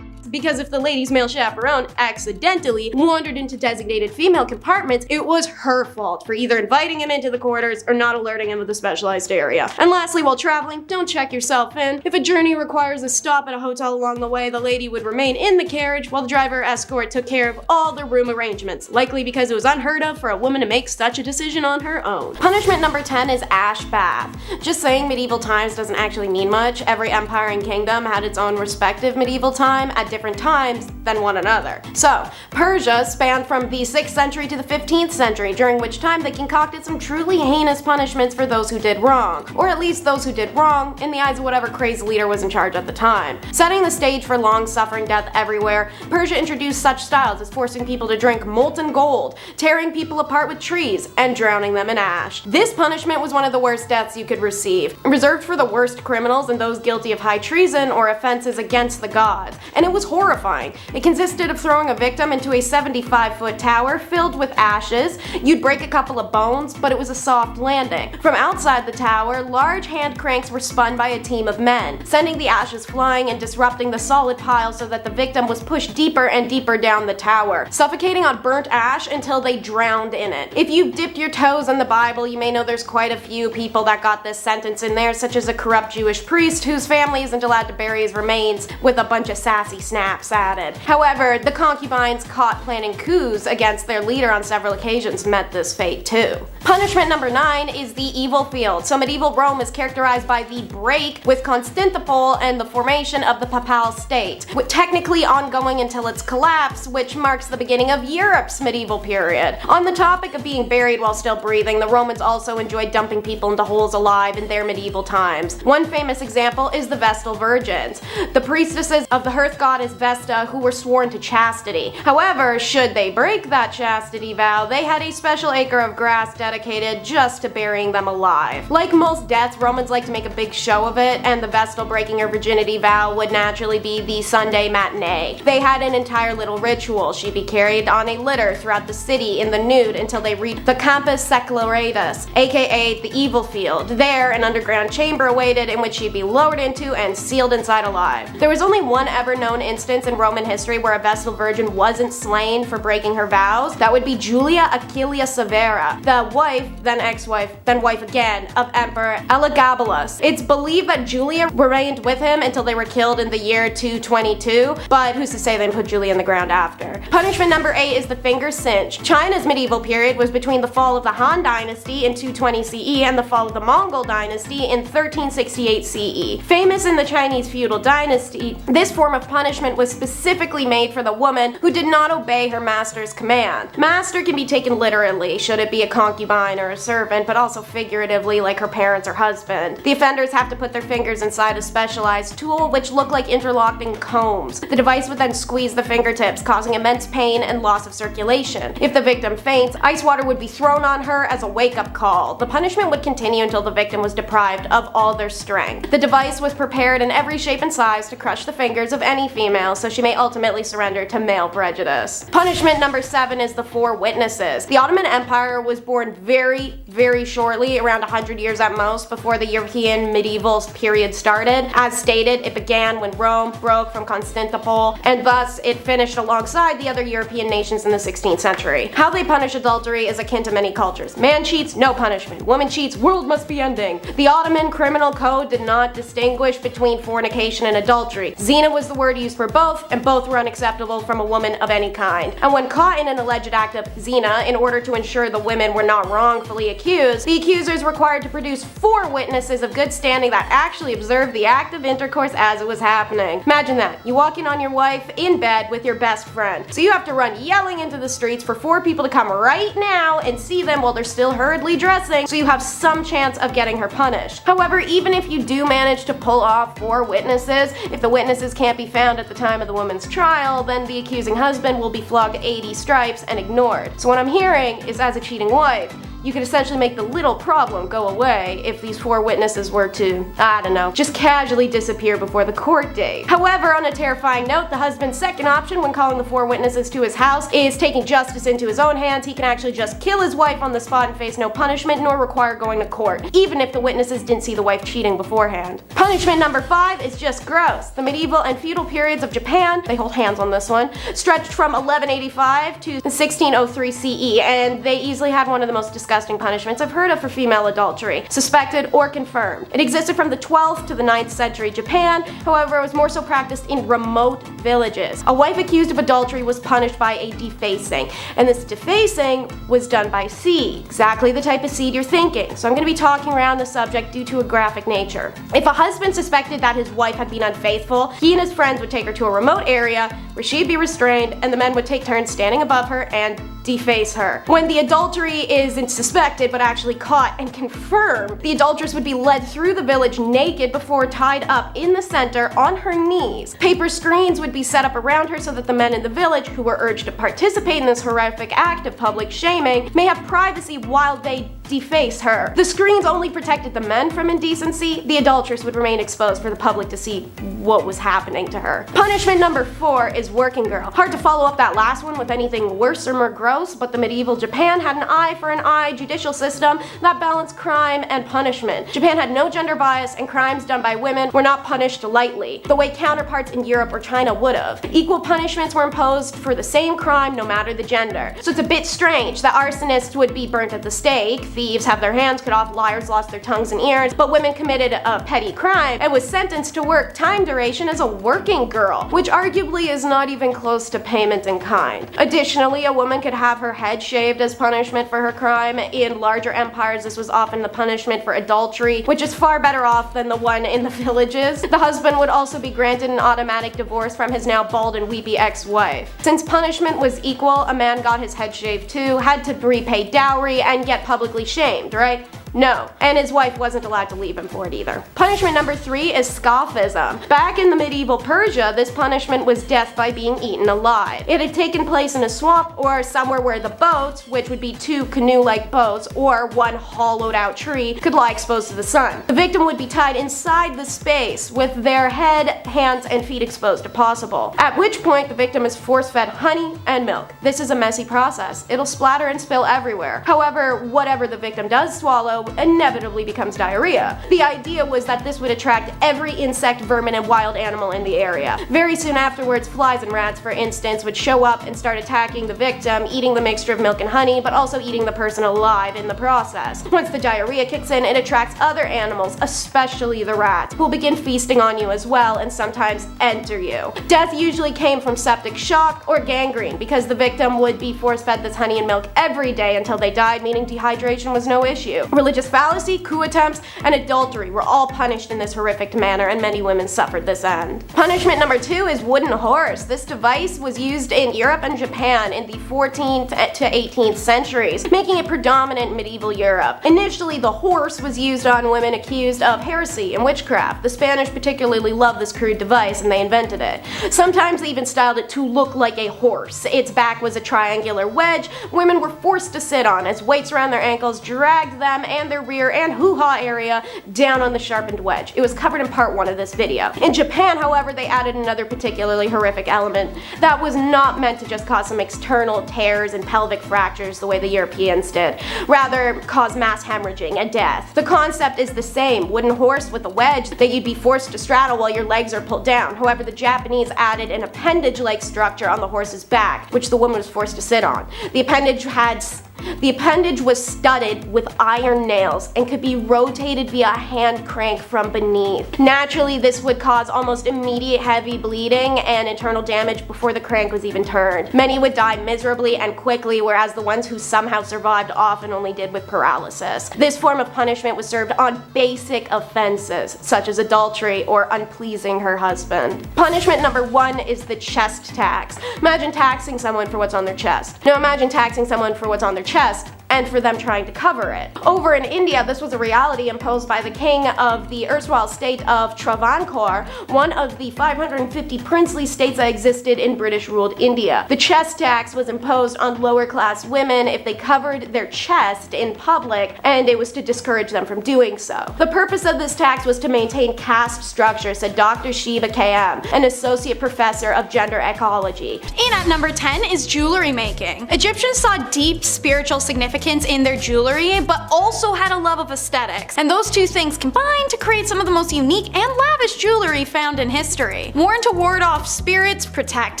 because if the lady's male chaperone accidentally wandered into designated female compartments, it was her fault for either inviting him into the quarters or not alerting him of the specialized area. And lastly, while traveling, don't check yourself in. If a journey requires a stop at a hotel along the way, the lady would remain in the carriage while the driver or escort took care of all the room arrangements, likely because it was unheard of for a woman to make such a decision on her own. Punishment number 10 is ash bath. Just saying medieval times doesn't actually mean much. Every empire and kingdom had its own respective medieval time at different times than one another. So, Persia spanned from the 6th century to the 15th century, during which time they concocted some truly heinous punishments for those who did wrong, or at least those who did wrong in the eyes of whatever crazy leader was in charge at the time. Setting the stage for long-suffering death everywhere, Persia introduced such styles as forcing people to drink molten gold, tearing people apart with trees, and drowning them in ash. This punishment was one of the worst deaths you could receive, reserved for the worst criminals and those guilty of high treason or offenses against the gods, and it was horrifying. It consisted of throwing a victim into a 75-foot tower filled with ashes. You'd break a couple of bones, but it was a soft landing. From outside the tower, large hand cranks were spun by a team of men, sending the ashes flying and disrupting the solid pile so that the victim was pushed deeper and deeper down the tower, suffocating on burnt ash until they drowned in it. If you've dipped your toes in the Bible, you may know there's quite a few people that got this sentence in there, such as a corrupt Jewish priest whose family isn't allowed to bury his remains with a bunch of sassy snaps added. However, the concubines caught planning coups against their leader on several occasions met this fate too. Punishment number 9 is the evil field. So medieval Rome is characterized by the break with Constantinople and the formation of the Papal State, with technically ongoing until its collapse, which marks the beginning of Europe's medieval period. On the topic of being buried while still breathing, the Romans also enjoyed dumping people into holes alive in their medieval times. One famous example is the Vestal Virgins. The priestesses of the hearth goddess goddess Vesta who were sworn to chastity. However, should they break that chastity vow, they had a special acre of grass dedicated just to burying them alive. Like most deaths, Romans like to make a big show of it, and the Vestal breaking her virginity vow would naturally be the Sunday matinee. They had an entire little ritual. She'd be carried on a litter throughout the city in the nude until they reached the Campus Seculatus, aka the Evil Field. There, an underground chamber awaited in which she'd be lowered into and sealed inside alive. There was only one ever known instance in Roman history where a Vestal virgin wasn't slain for breaking her vows. That would be Julia Aquilia Severa, the wife, then ex-wife, then wife again, of Emperor Elagabalus. It's believed that Julia remained with him until they were killed in the year 222, but who's to say they put Julia in the ground after. Punishment number 8 is the finger cinch. China's medieval period was between the fall of the Han Dynasty in 220 CE and the fall of the Mongol Dynasty in 1368 CE. Famous in the Chinese feudal dynasty, this form of punishment was specifically made for the woman who did not obey her master's command. Master can be taken literally, should it be a concubine or a servant, but also figuratively like her parents or husband. The offenders have to put their fingers inside a specialized tool which look like interlocking combs. The device would then squeeze the fingertips, causing immense pain and loss of circulation. If the victim faints, ice water would be thrown on her as a wake-up call. The punishment would continue until the victim was deprived of all their strength. The device was prepared in every shape and size to crush the fingers of any female, so she may ultimately surrender to male prejudice. Punishment number 7 is the four witnesses. The Ottoman Empire was born very shortly, around 100 years at most, before the European medieval period started. As stated, it began when Rome broke from Constantinople, and thus it finished alongside the other European nations in the 16th century. How they punish adultery is akin to many cultures. Man cheats, no punishment. Woman cheats, world must be ending. The Ottoman criminal code did not distinguish between fornication and adultery. Zina was the word used for both, and both were unacceptable from a woman of any kind. And when caught in an alleged act of zina, in order to ensure the women were not wrongfully accused, the accusers required to produce 4 witnesses of good standing that actually observed the act of intercourse as it was happening. Imagine that. You walk in on your wife in bed with your best friend. So you have to run yelling into the streets for 4 people to come right now and see them while they're still hurriedly dressing, so you have some chance of getting her punished. However, even if you do manage to pull off 4 witnesses, if the witnesses can't be found at the time of the woman's trial, then the accusing husband will be flogged 80 stripes and ignored. So what I'm hearing is, as a cheating wife, you could essentially make the little problem go away if these 4 witnesses were to, I don't know, just casually disappear before the court date. However, on a terrifying note, the husband's second option when calling the 4 witnesses to his house is taking justice into his own hands. He can actually just kill his wife on the spot and face no punishment, nor require going to court, even if the witnesses didn't see the wife cheating beforehand. Punishment number 5 is just gross. The medieval and feudal periods of Japan, they hold hands on this one, stretched from 1185 to 1603 CE, and they easily had one of the most disgusting punishments I've heard of for female adultery, suspected or confirmed. It existed from the 12th to the 9th century Japan, however it was more so practiced in remote villages. A wife accused of adultery was punished by a defacing, and this defacing was done by seed, exactly the type of seed you're thinking, so I'm going to be talking around the subject due to a graphic nature. If a husband suspected that his wife had been unfaithful, he and his friends would take her to a remote area where she'd be restrained, and the men would take turns standing above her and deface her. When the adultery isn't suspected but actually caught and confirmed, the adulteress would be led through the village naked before tied up in the center on her knees. Paper screens would be set up around her so that the men in the village who were urged to participate in this horrific act of public shaming may have privacy while they deface her. The screens only protected the men from indecency. The adulteress would remain exposed for the public to see what was happening to her. Punishment number 4 is working girl. Hard to follow up that last one with anything worse or more gross, but the medieval Japan had an eye for an eye judicial system that balanced crime and punishment. Japan had no gender bias, and crimes done by women were not punished lightly, the way counterparts in Europe or China would have. Equal punishments were imposed for the same crime no matter the gender. So it's a bit strange that arsonists would be burnt at the stake, thieves have their hands cut off, liars lost their tongues and ears, but women committed a petty crime and was sentenced to work time duration as a working girl, which arguably is not even close to payment in kind. Additionally, a woman could have her head shaved as punishment for her crime. In larger empires, this was often the punishment for adultery, which is far better off than the one in the villages. The husband would also be granted an automatic divorce from his now bald and weepy ex-wife. Since punishment was equal, a man got his head shaved too, had to repay dowry, and get publicly shamed, right? No, and his wife wasn't allowed to leave him for it either. Punishment number 3 is scaphism. Back in the medieval Persia, this punishment was death by being eaten alive. It had taken place in a swamp or somewhere where the boats, which would be 2 canoe-like boats or 1 hollowed out tree, could lie exposed to the sun. The victim would be tied inside the space with their head, hands, and feet exposed if possible, at which point the victim is force-fed honey and milk. This is a messy process. It'll splatter and spill everywhere. However, whatever the victim does swallow inevitably becomes diarrhea. The idea was that this would attract every insect, vermin, and wild animal in the area. Very soon afterwards, flies and rats, for instance, would show up and start attacking the victim, eating the mixture of milk and honey, but also eating the person alive in the process. Once the diarrhea kicks in, it attracts other animals, especially the rats, who will begin feasting on you as well and sometimes enter you. Death usually came from septic shock or gangrene because the victim would be force-fed this honey and milk every day until they died, meaning dehydration was no issue. Religious fallacy, coup attempts, and adultery were all punished in this horrific manner, and many women suffered this end. Punishment number 2 is wooden horse. This device was used in Europe and Japan in the 14th to 18th centuries, making it predominant in medieval Europe. Initially, the horse was used on women accused of heresy and witchcraft. The Spanish particularly loved this crude device and they invented it. Sometimes they even styled it to look like a horse. Its back was a triangular wedge women were forced to sit on as weights around their ankles dragged them and their rear and hoo-ha area down on the sharpened wedge. It was covered in part 1 of this video. In Japan, however, they added another particularly horrific element that was not meant to just cause some external tears and pelvic fractures the way the Europeans did, rather cause mass hemorrhaging and death. The concept is the same, wooden horse with a wedge that you'd be forced to straddle while your legs are pulled down. However, the Japanese added an appendage-like structure on the horse's back, which the woman was forced to sit on. The appendage was studded with iron nails and could be rotated via a hand crank from beneath. Naturally, this would cause almost immediate heavy bleeding and internal damage before the crank was even turned. Many would die miserably and quickly, whereas the ones who somehow survived often only did with paralysis. This form of punishment was served on basic offenses, such as adultery or unpleasing her husband. Punishment number 1 is the chest tax. Imagine taxing someone for what's on their chest. Now imagine taxing someone for what's on their chest and for them trying to cover it. Over in India, this was a reality imposed by the king of the erstwhile state of Travancore, one of the 550 princely states that existed in British-ruled India. The chest tax was imposed on lower-class women if they covered their chest in public, and it was to discourage them from doing so. The purpose of this tax was to maintain caste structure, said Dr. Shiva KM, an associate professor of gender ecology. In at number 10 is jewelry making. Egyptians saw deep spiritual significance in their jewelry, but also had a love of aesthetics, and those two things combined to create some of the most unique and lavish jewelry found in history. Worn to ward off spirits, protect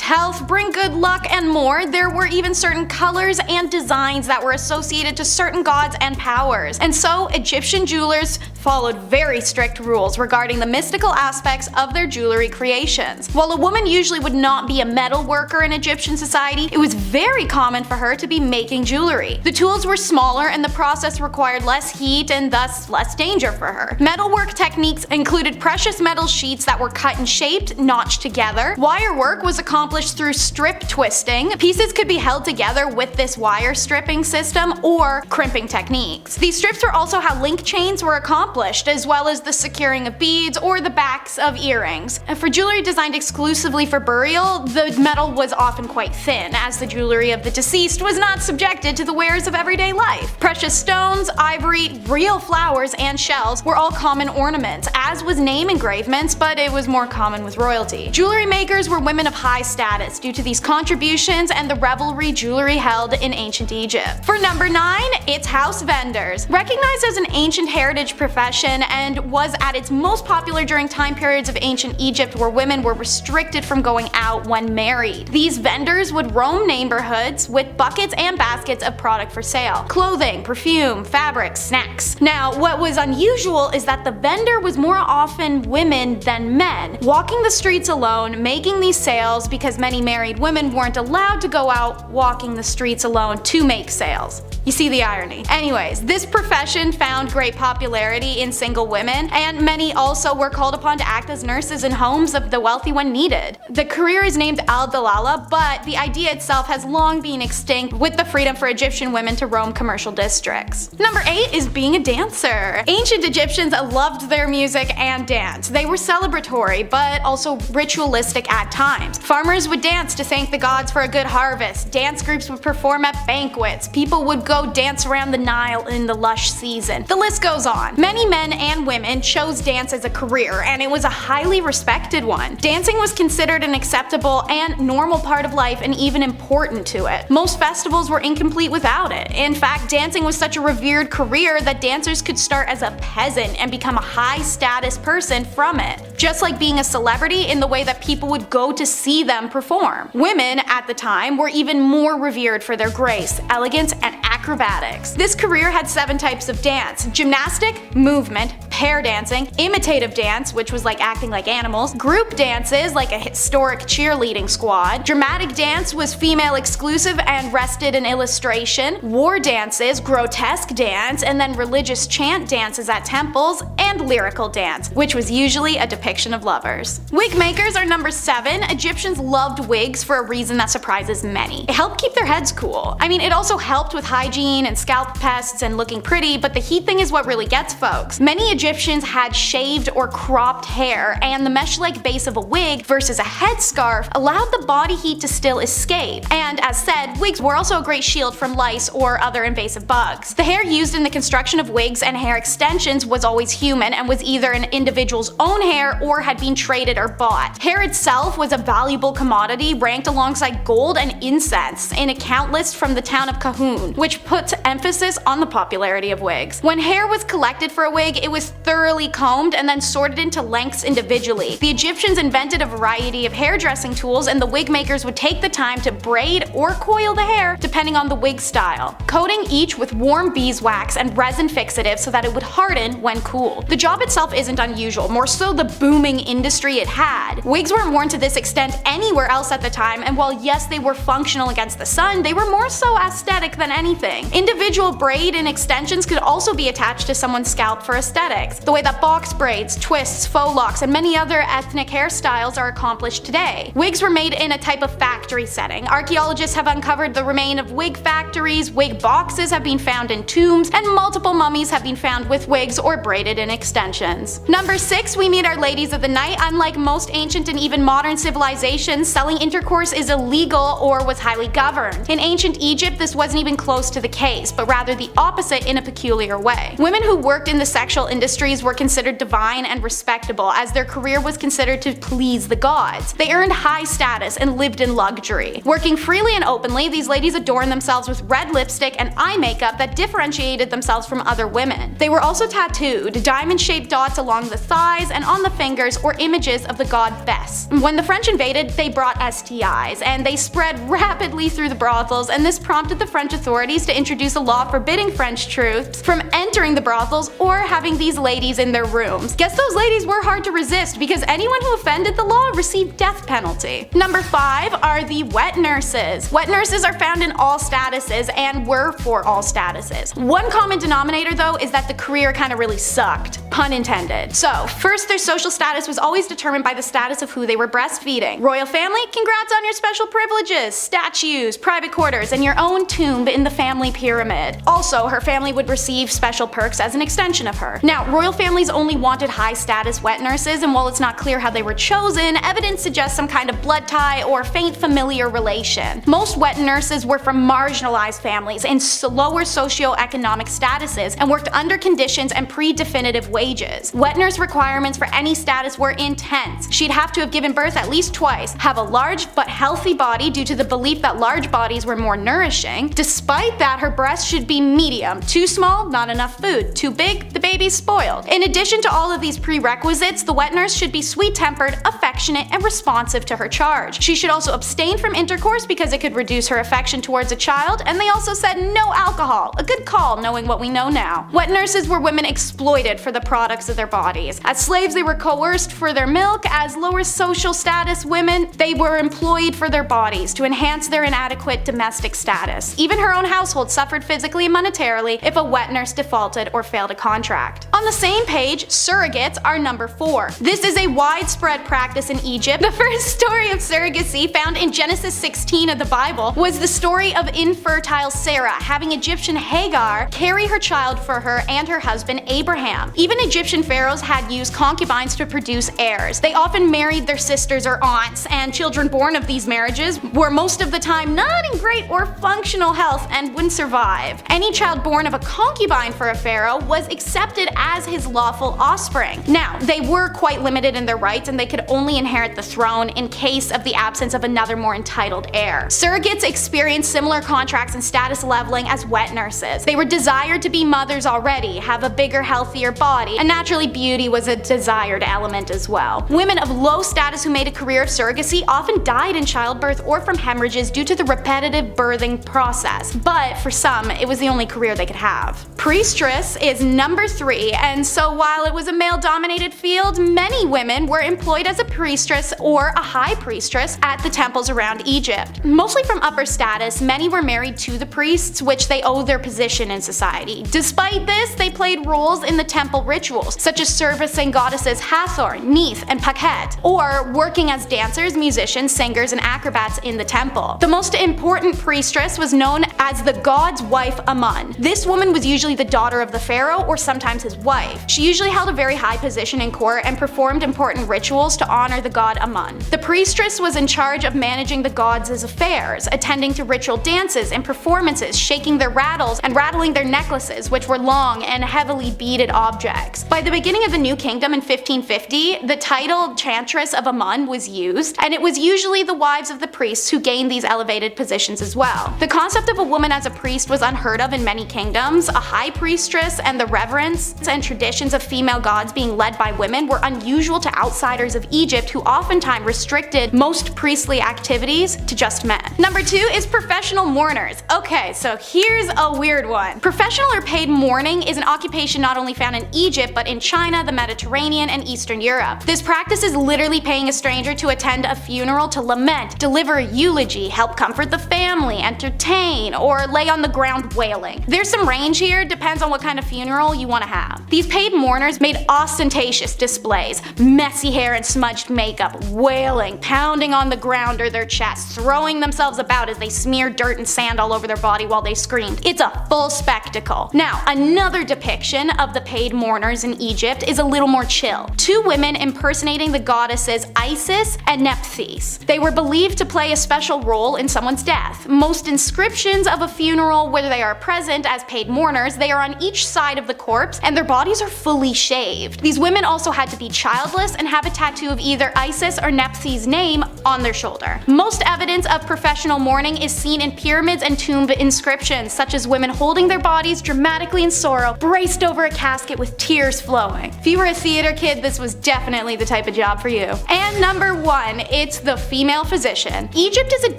health, bring good luck, and more, there were even certain colors and designs that were associated to certain gods and powers, and so Egyptian jewelers followed very strict rules regarding the mystical aspects of their jewelry creations. While a woman usually would not be a metal worker in Egyptian society, it was very common for her to be making jewelry. The tools were smaller and the process required less heat and thus less danger for her. Metalwork techniques included precious metal sheets that were cut and shaped, notched together. Wire work was accomplished through strip twisting. Pieces could be held together with this wire stripping system or crimping techniques. These strips were also how link chains were accomplished, as well as the securing of beads or the backs of earrings. For jewelry designed exclusively for burial, the metal was often quite thin, as the jewelry of the deceased was not subjected to the wares of everyday life. Precious stones, ivory, real flowers, and shells were all common ornaments, as was name engravements, but it was more common with royalty. Jewelry makers were women of high status due to these contributions and the revelry jewelry held in ancient Egypt. For number 9, it's house vendors. Recognized as an ancient heritage profession and was at its most popular during time periods of ancient Egypt where women were restricted from going out when married. These vendors would roam neighborhoods with buckets and baskets of product for sale. Clothing, perfume, fabrics, snacks. Now, what was unusual is that the vendor was more often women than men, walking the streets alone, making these sales because many married women weren't allowed to go out walking the streets alone to make sales. You see the irony. Anyways, this profession found great popularity in single women, and many also were called upon to act as nurses in homes of the wealthy when needed. The career is named al-Dalala, but the idea itself has long been extinct with the freedom for Egyptian women to roam commercial districts. Number 8 is being a dancer. Ancient Egyptians loved their music and dance. They were celebratory, but also ritualistic at times. Farmers would dance to thank the gods for a good harvest. Dance groups would perform at banquets. People would go dance around the Nile in the lush season. The list goes on. Many men and women chose dance as a career, and it was a highly respected one. Dancing was considered an acceptable and normal part of life and even important to it. Most festivals were incomplete without it. In fact, dancing was such a revered career that dancers could start as a peasant and become a high-status person from it, just like being a celebrity in the way that people would go to see them perform. Women, at the time, were even more revered for their grace, elegance, and acrobatics. This career had 7 types of dance: gymnastic, movement, pair dancing, imitative dance, which was like acting like animals, group dances like a historic cheerleading squad, dramatic dance was female exclusive and rested in illustration, war dances, grotesque dance, and then religious chant dances at temples, and lyrical dance, which was usually a depiction of lovers. Wig makers are number 7. Egyptians loved wigs for a reason that surprises many. It helped keep their heads cool. I mean, it also helped with hygiene and scalp pests and looking pretty, but the heat thing is what really gets folks. Many Egyptians had shaved or cropped hair, and the mesh-like base of a wig versus a headscarf allowed the body heat to still escape. And as said, wigs were also a great shield from lice or other invasive bugs. The hair used in the construction of wigs and hair extensions was always human and was either an individual's own hair or had been traded or bought. Hair itself was a valuable commodity ranked alongside gold and incense in a count list from the town of Kahun, which puts emphasis on the popularity of wigs. When hair was collected for a wig, it was thoroughly combed and then sorted into lengths individually. The Egyptians invented a variety of hairdressing tools, and the wig makers would take the time to braid or coil the hair depending on the wig style, coating each with warm beeswax and resin fixative so that it would harden when cooled. The job itself isn't unusual, more so the booming industry it had. Wigs weren't worn to this extent anywhere else at the time, and while yes, they were functional against the sun, they were more so aesthetic than anything. Individual braid and extensions could also be attached to someone's scalp for aesthetics, the way that box braids, twists, faux locks, and many other ethnic hairstyles are accomplished today. Wigs were made in a type of factory setting. Archaeologists have uncovered the remains of wig factories, wig boxes have been found in tombs, and multiple mummies have been found with wigs or braided in extensions. Number 6, we meet our ladies of the night. Unlike most ancient and even modern civilizations, selling intercourse is illegal or was highly governed. In ancient Egypt, this wasn't even close to the case, but rather the opposite in a peculiar way. Women who worked in the sexual industries were considered divine and respectable, as their career was considered to please the gods. They earned high status and lived in luxury. Working freely and openly, these ladies adorned themselves with red lipstick and eye makeup that differentiated themselves from other women. They were also tattooed, diamond-shaped dots along the thighs and on the fingers, or images of the god Bes. When the French invaded, they brought STIs, and they spread rapidly through the brothels, and this prompted the French authorities to introduce a law forbidding French troops from entering the brothels or having these ladies in their rooms. Guess those ladies were hard to resist, because anyone who offended the law received death penalty. Number 5 are the wet nurses. Wet nurses are found in all statuses and were for all statuses. One common denominator though is that the career kind of really sucked. Pun intended. So, first, their social status was always determined by the status of who they were breastfeeding. Royal family? Congrats on your special privileges, statues, private quarters, and your own tomb in the family pyramid. Also, her family would receive special perks as an extension of her. Now, royal families only wanted high-status wet nurses, and while it's not clear how they were chosen, evidence suggests some kind of blood tie or faint familiar relation. Most wet nurses were from marginalized families in lower socioeconomic statuses and worked under conditions and pre-definitive wages. Wet nurse requirements for any status were intense. She'd have to have given birth at least twice, have a large but healthy body due to the belief that large bodies were more nourishing. Despite that, her breasts should be medium. Too small, not enough food. Too big, the baby's spoiled. In addition to all of these prerequisites, the wet nurse should be sweet-tempered, affectionate, and responsive to her charge. She should also abstain from intercourse because it could reduce her affection towards a child, and they also said no alcohol. A good call, knowing what we know now. Wet nurses were women exploited for the products of their bodies. As slaves, they were coerced for their milk. As lower social status women, they were employed for their bodies to enhance their inadequate domestic status. Even her own household household suffered physically and monetarily if a wet nurse defaulted or failed a contract. On the same page, surrogates are number 4. This is a widespread practice in Egypt. The first story of surrogacy found in Genesis 16 of the Bible was the story of infertile Sarah having Egyptian Hagar carry her child for her and her husband Abraham. Even Egyptian pharaohs had used concubines to produce heirs. They often married their sisters or aunts, and children born of these marriages were most of the time not in great or functional health and wouldn't survive. Any child born of a concubine for a pharaoh was accepted as his lawful offspring. Now, they were quite limited in their rights, and they could only inherit the throne in case of the absence of another more entitled heir. Surrogates experienced similar contracts and status leveling as wet nurses. They were desired to be mothers already, have a bigger, healthier body, and naturally beauty was a desired element as well. Women of low status who made a career of surrogacy often died in childbirth or from hemorrhages due to the repetitive birthing process, but for some, it was the only career they could have. Priestess is number 3, and so while it was a male-dominated field, many women were employed as a priestess or a high priestess at the temples around Egypt. Mostly from upper status, many were married to the priests, which they owed their position in society. Despite this, they played roles in the temple rituals, such as servicing goddesses Hathor, Neith, and Pakhet, or working as dancers, musicians, singers, and acrobats in the temple. The most important priestess was known as the god's wife Amun. This woman was usually the daughter of the pharaoh or sometimes his wife. She usually held a very high position in court and performed important rituals to honor the god Amun. The priestess was in charge of managing the gods' affairs, attending to ritual dances and performances, shaking their rattles and rattling their necklaces, which were long and heavily beaded objects. By the beginning of the New Kingdom in 1550, the title Chantress of Amun was used, and it was usually the wives of the priests who gained these elevated positions as well. The concept of a woman as a priest was unheard of in many kingdoms. A high priestess and the reverence and traditions of female gods being led by women were unusual to outsiders of Egypt, who oftentimes restricted most priestly activities to just men. Number 2 is professional mourners. Okay, so here's a weird one. Professional or paid mourning is an occupation not only found in Egypt, but in China, the Mediterranean, and Eastern Europe. This practice is literally paying a stranger to attend a funeral to lament, deliver a eulogy, help comfort the family, entertain, or lay on the ground wailing. There's some range here, depends on what kind of funeral you want to have. These paid mourners made ostentatious displays, messy hair and smudged makeup, wailing, pounding on the ground or their chests, throwing themselves about as they smeared dirt and sand all over their body while they screamed. It's a full spectacle. Now, another depiction of the paid mourners in Egypt is a little more chill. 2 women impersonating the goddesses Isis and Nephthys. They were believed to play a special role in someone's death. Most inscriptions of a funeral where they are present as paid mourners, they are on each side of the corpse and their bodies are fully shaved. These women also had to be childless and have a tattoo of either Isis or Nephthys' name on their shoulder. Most evidence of professional mourning is seen in pyramids and tomb inscriptions, such as women holding their bodies dramatically in sorrow, braced over a casket with tears flowing. If you were a theater kid, this was definitely the type of job for you. And number 1, it's the female physician. Egypt is a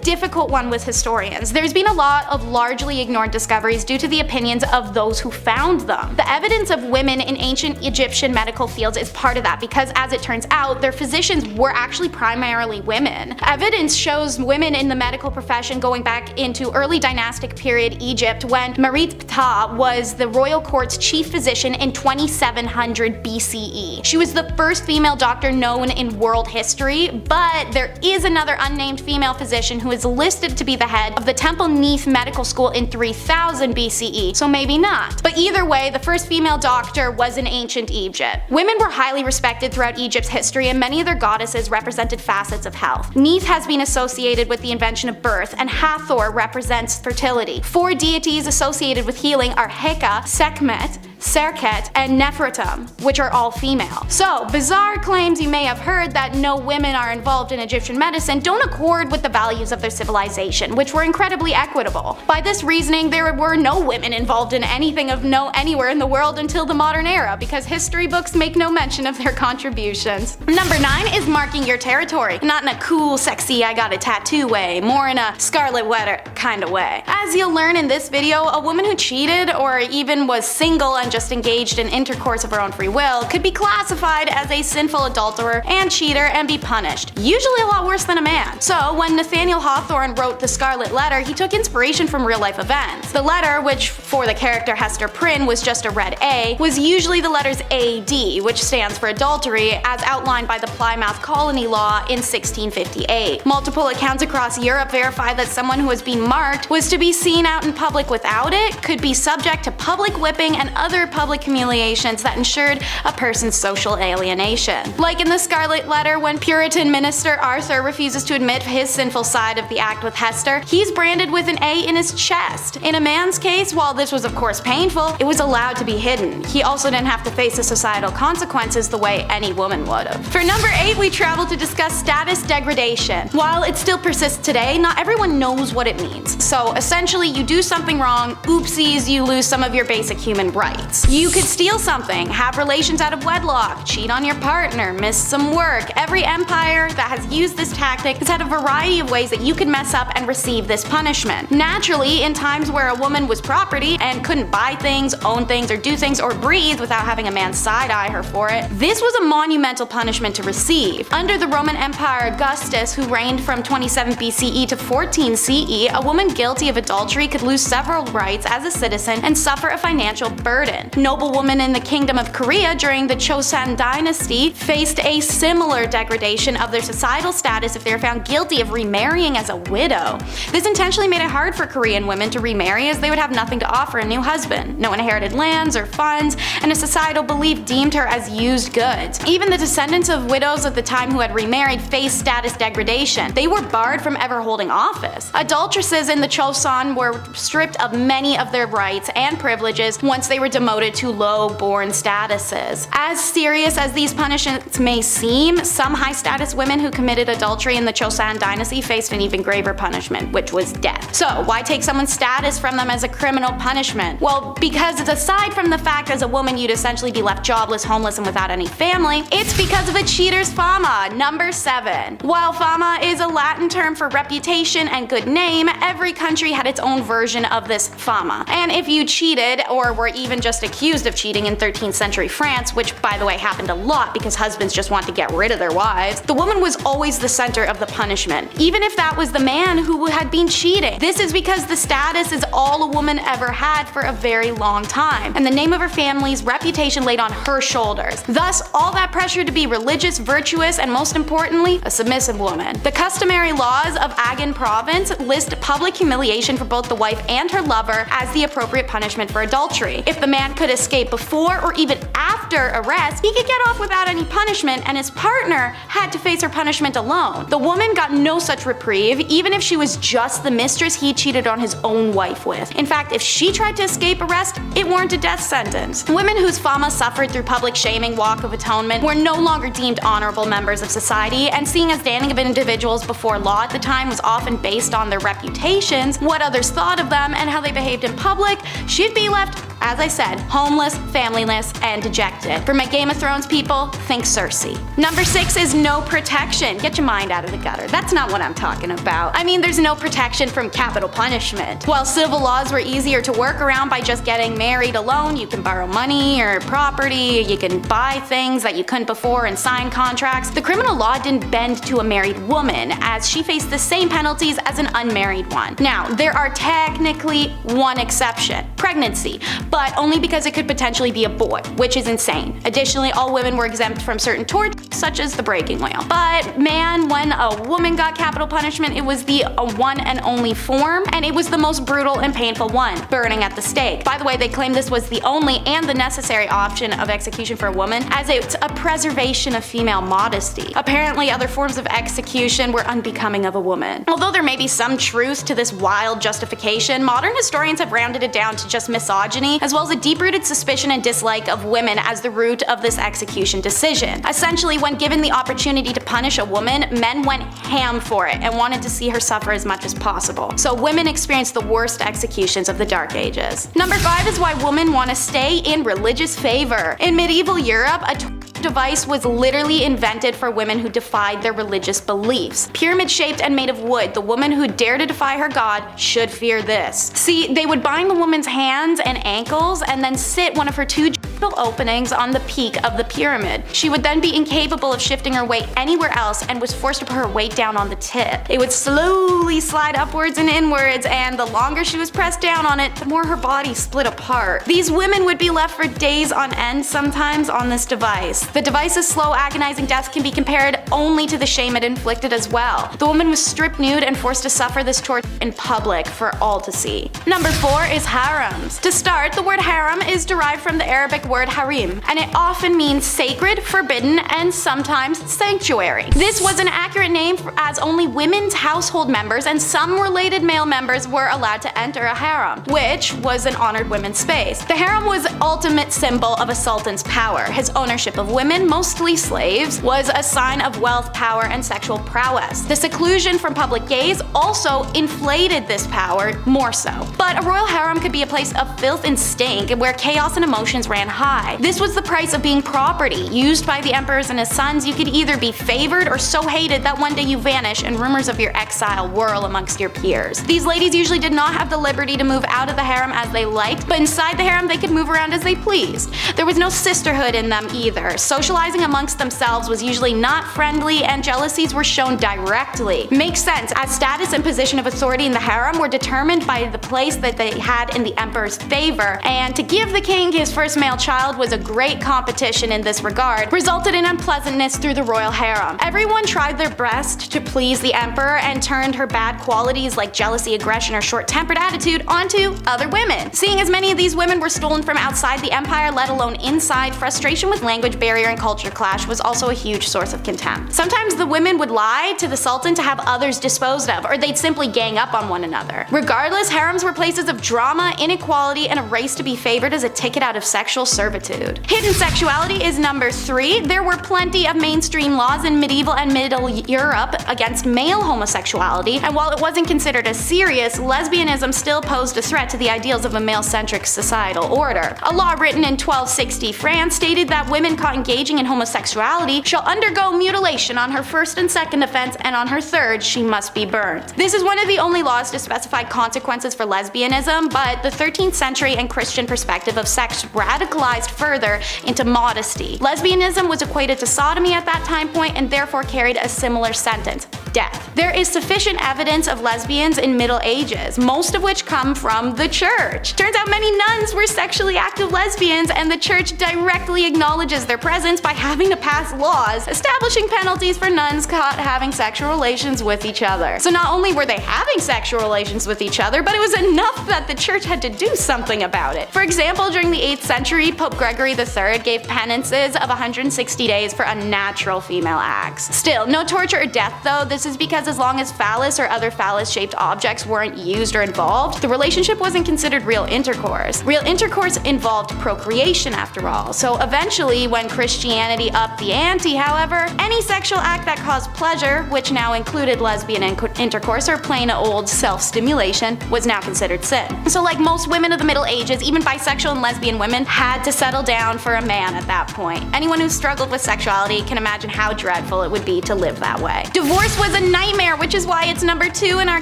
difficult one with historians. There's been a lot of largely ignored discoveries due to the opinions of those who found them. The evidence of women in ancient Egyptian medical fields is part of that because, as it turns out, their physicians were actually primarily women. Evidence shows women in the medical profession going back into early dynastic period Egypt when Merit Ptah was the royal court's chief physician in 2700 BCE. She was the first female doctor known in world history, but there is another unnamed female physician who is listed to be the head of the Temple Neith Medical School in 3000 BCE, so maybe not. But either way, the first female doctor was in ancient Egypt. Women were highly respected throughout Egypt's history, and many of their goddesses represented facets of health. Neith has been associated with the invention of birth, and Hathor represents fertility. 4 deities associated with healing are Heka, Sekhmet, Serket, and Nefertum, which are all female. So, bizarre claims you may have heard that no women are involved in Egyptian medicine don't accord with the values of their civilization, which were incredibly equitable. By this reasoning, there were no women involved in anything of note anywhere in the world until the modern era, because history books make no mention of their contributions. Number 9 is marking your territory. Not in a cool, sexy, I got a tattoo way, more in a Scarlet Letter kind of way. As you'll learn in this video, a woman who cheated or even was single and anyone just engaged in intercourse of her own free will could be classified as a sinful adulterer and cheater and be punished, usually a lot worse than a man. So when Nathaniel Hawthorne wrote The Scarlet Letter, he took inspiration from real-life events. The letter, which for the character Hester Prynne was just a red A, was usually the letters AD, which stands for adultery, as outlined by the Plymouth Colony Law in 1658. Multiple accounts across Europe verify that someone who has been marked was to be seen out in public without it, could be subject to public whipping and other public humiliations that ensured a person's social alienation. Like in The Scarlet Letter, when Puritan minister Arthur refuses to admit his sinful side of the act with Hester, he's branded with an A in his chest. In a man's case, while this was of course painful, it was allowed to be hidden. He also didn't have to face the societal consequences the way any woman would have. For number 8, we travel to discuss status degradation. While it still persists today, not everyone knows what it means. So essentially, you do something wrong, oopsies, you lose some of your basic human rights. You could steal something, have relations out of wedlock, cheat on your partner, miss some work. Every empire that has used this tactic has had a variety of ways that you could mess up and receive this punishment. Naturally, in times where a woman was property and couldn't buy things, own things, or do things, or breathe without having a man side-eye her for it, this was a monumental punishment to receive. Under the Roman Empire Augustus, who reigned from 27 BCE to 14 CE, a woman guilty of adultery could lose several rights as a citizen and suffer a financial burden. Noblewomen in the Kingdom of Korea during the Chosun dynasty faced a similar degradation of their societal status if they were found guilty of remarrying as a widow. This intentionally made it hard for Korean women to remarry, as they would have nothing to offer a new husband, no inherited lands or funds, and a societal belief deemed her as used goods. Even the descendants of widows at the time who had remarried faced status degradation. They were barred from ever holding office. Adulteresses in the Chosun were stripped of many of their rights and privileges once they were demoted to low-born statuses. As serious as these punishments may seem, some high-status women who committed adultery in the Chosun dynasty faced an even graver punishment, which was death. So why take someone's status from them as a criminal punishment? Well, because aside from the fact as a woman you'd essentially be left jobless, homeless, and without any family, it's because of a cheater's fama. Number 7. While fama is a Latin term for reputation and good name, every country had its own version of this fama. And if you cheated, or were even just accused of cheating in 13th century France, which by the way happened a lot because husbands just want to get rid of their wives, the woman was always the center of the punishment, even if that was the man who had been cheating. This is because the status is all a woman ever had for a very long time, and the name of her family's reputation laid on her shoulders. Thus, all that pressure to be religious, virtuous, and most importantly, a submissive woman. The customary laws of Agan province list public humiliation for both the wife and her lover as the appropriate punishment for adultery. If the man could escape before or even after arrest, he could get off without any punishment, and his partner had to face her punishment alone. The woman got no such reprieve, even if she was just the mistress he cheated on his own wife with. In fact, if she tried to escape arrest, it warranted a death sentence. Women whose fama suffered through public shaming, walk of atonement, were no longer deemed honorable members of society, and seeing as standing of individuals before law at the time was often based on their reputations, what others thought of them, and how they behaved in public, she'd be left, as I said, homeless, familyless, and dejected. For my Game of Thrones people, think Cersei. Number 6 is no protection. Get your mind out of the gutter. That's not what I'm talking about. I mean, there's no protection from capital punishment. While civil laws were easier to work around by just getting married alone, you can borrow money or property, you can buy things that you couldn't before and sign contracts, the criminal law didn't bend to a married woman, as she faced the same penalties as an unmarried one. Now, there are technically one exception: pregnancy, but only because it could potentially be a boy, which is insane. Additionally, all women were exempt from certain torts, such as the breaking wheel. But man, when a woman got capital punishment, it was the one and only form, and it was the most brutal and painful one: burning at the stake. By the way, they claim this was the only and the necessary option of execution for a woman, as it's a preservation of female modesty. Apparently, other forms of execution were unbecoming of a woman. Although there may be some truth to this wild justification, modern historians have rounded it down to just misogyny, as well as a deep-rooted suspicion and dislike of women as the root of this execution decision. Essentially, when given the opportunity to punish a woman, men went ham for it and wanted to see her suffer as much as possible. So women experienced the worst executions of the Dark Ages. Number 5 is why women want to stay in religious favor. In medieval Europe, a device was literally invented for women who defied their religious beliefs. Pyramid-shaped and made of wood, the woman who dared to defy her god should fear this. See, they would bind the woman's hands and ankles and then sit one of her two openings on the peak of the pyramid. She would then be incapable of shifting her weight anywhere else and was forced to put her weight down on the tip. It would slowly slide upwards and inwards, and the longer she was pressed down on it, the more her body split apart. These women would be left for days on end sometimes on this device. The device's slow, agonizing death can be compared only to the shame it inflicted as well. The woman was stripped nude and forced to suffer this torture in public for all to see. Number 4 is harems. To start, the word harem is derived from the Arabic word harim, and it often means sacred, forbidden, and sometimes sanctuary. This was an accurate name as only women's household members and some related male members were allowed to enter a harem, which was an honored women's space. The harem was the ultimate symbol of a sultan's power. His ownership of women, mostly slaves, was a sign of wealth, power, and sexual prowess. The seclusion from public gaze also inflated this power more so. But a royal harem could be a place of filth and stink where chaos and emotions ran high. This was the price of being property. Used by the emperors and his sons, you could either be favored or so hated that one day you vanish and rumors of your exile whirl amongst your peers. These ladies usually did not have the liberty to move out of the harem as they liked, but inside the harem they could move around as they pleased. There was no sisterhood in them either. Socializing amongst themselves was usually not friendly, and jealousies were shown directly. Makes sense, as status and position of authority in the harem were determined by the place that they had in the emperor's favor, and to give the king his first male child was a great competition in this regard, resulted in unpleasantness through the royal harem. Everyone tried their best to please the emperor and turned her bad qualities like jealousy, aggression, or short-tempered attitude onto other women. Seeing as many of these women were stolen from outside the empire, let alone inside, frustration with language barrier and culture clash was also a huge source of contempt. Sometimes the women would lie to the sultan to have others disposed of, or they'd simply gang up on one another. Regardless, harems were places of drama, inequality, and a race to be favored as a ticket out of sexual servitude. Hidden sexuality is number 3. There were plenty of mainstream laws in medieval and Middle Europe against male homosexuality, and while it wasn't considered as serious, lesbianism still posed a threat to the ideals of a male-centric societal order. A law written in 1260 France stated that women caught engaging in homosexuality shall undergo mutilation on her first and second offense, and on her third she must be burned. This is one of the only laws to specify consequences for lesbianism, but the 13th century and Christian perspective of sex radicalized further into modesty. Lesbianism was equated to sodomy at that time point and therefore carried a similar sentence: death. There is sufficient evidence of lesbians in Middle Ages, most of which come from the church. Turns out many nuns were sexually active lesbians, and the church directly acknowledges their presence by having to pass laws establishing penalties for nuns caught having sexual relations with each other. So not only were they having sexual relations with each other, but it was enough that the church had to do something about it. For example, during the 8th century, Pope Gregory III gave penances of 160 days for unnatural female acts. Still, no torture or death though. This is because as long as phallus or other phallus-shaped objects weren't used or involved, the relationship wasn't considered real intercourse. Real intercourse involved procreation after all. So eventually, when Christianity upped the ante, however, any sexual act that caused pleasure, which now included lesbian intercourse or plain old self-stimulation, was now considered sin. So like most women of the Middle Ages, even bisexual and lesbian women had to settle down for a man at that point. Anyone who struggled with sexuality can imagine how dreadful it would be to live that way. Divorce was a nightmare, which is why it's number 2 in our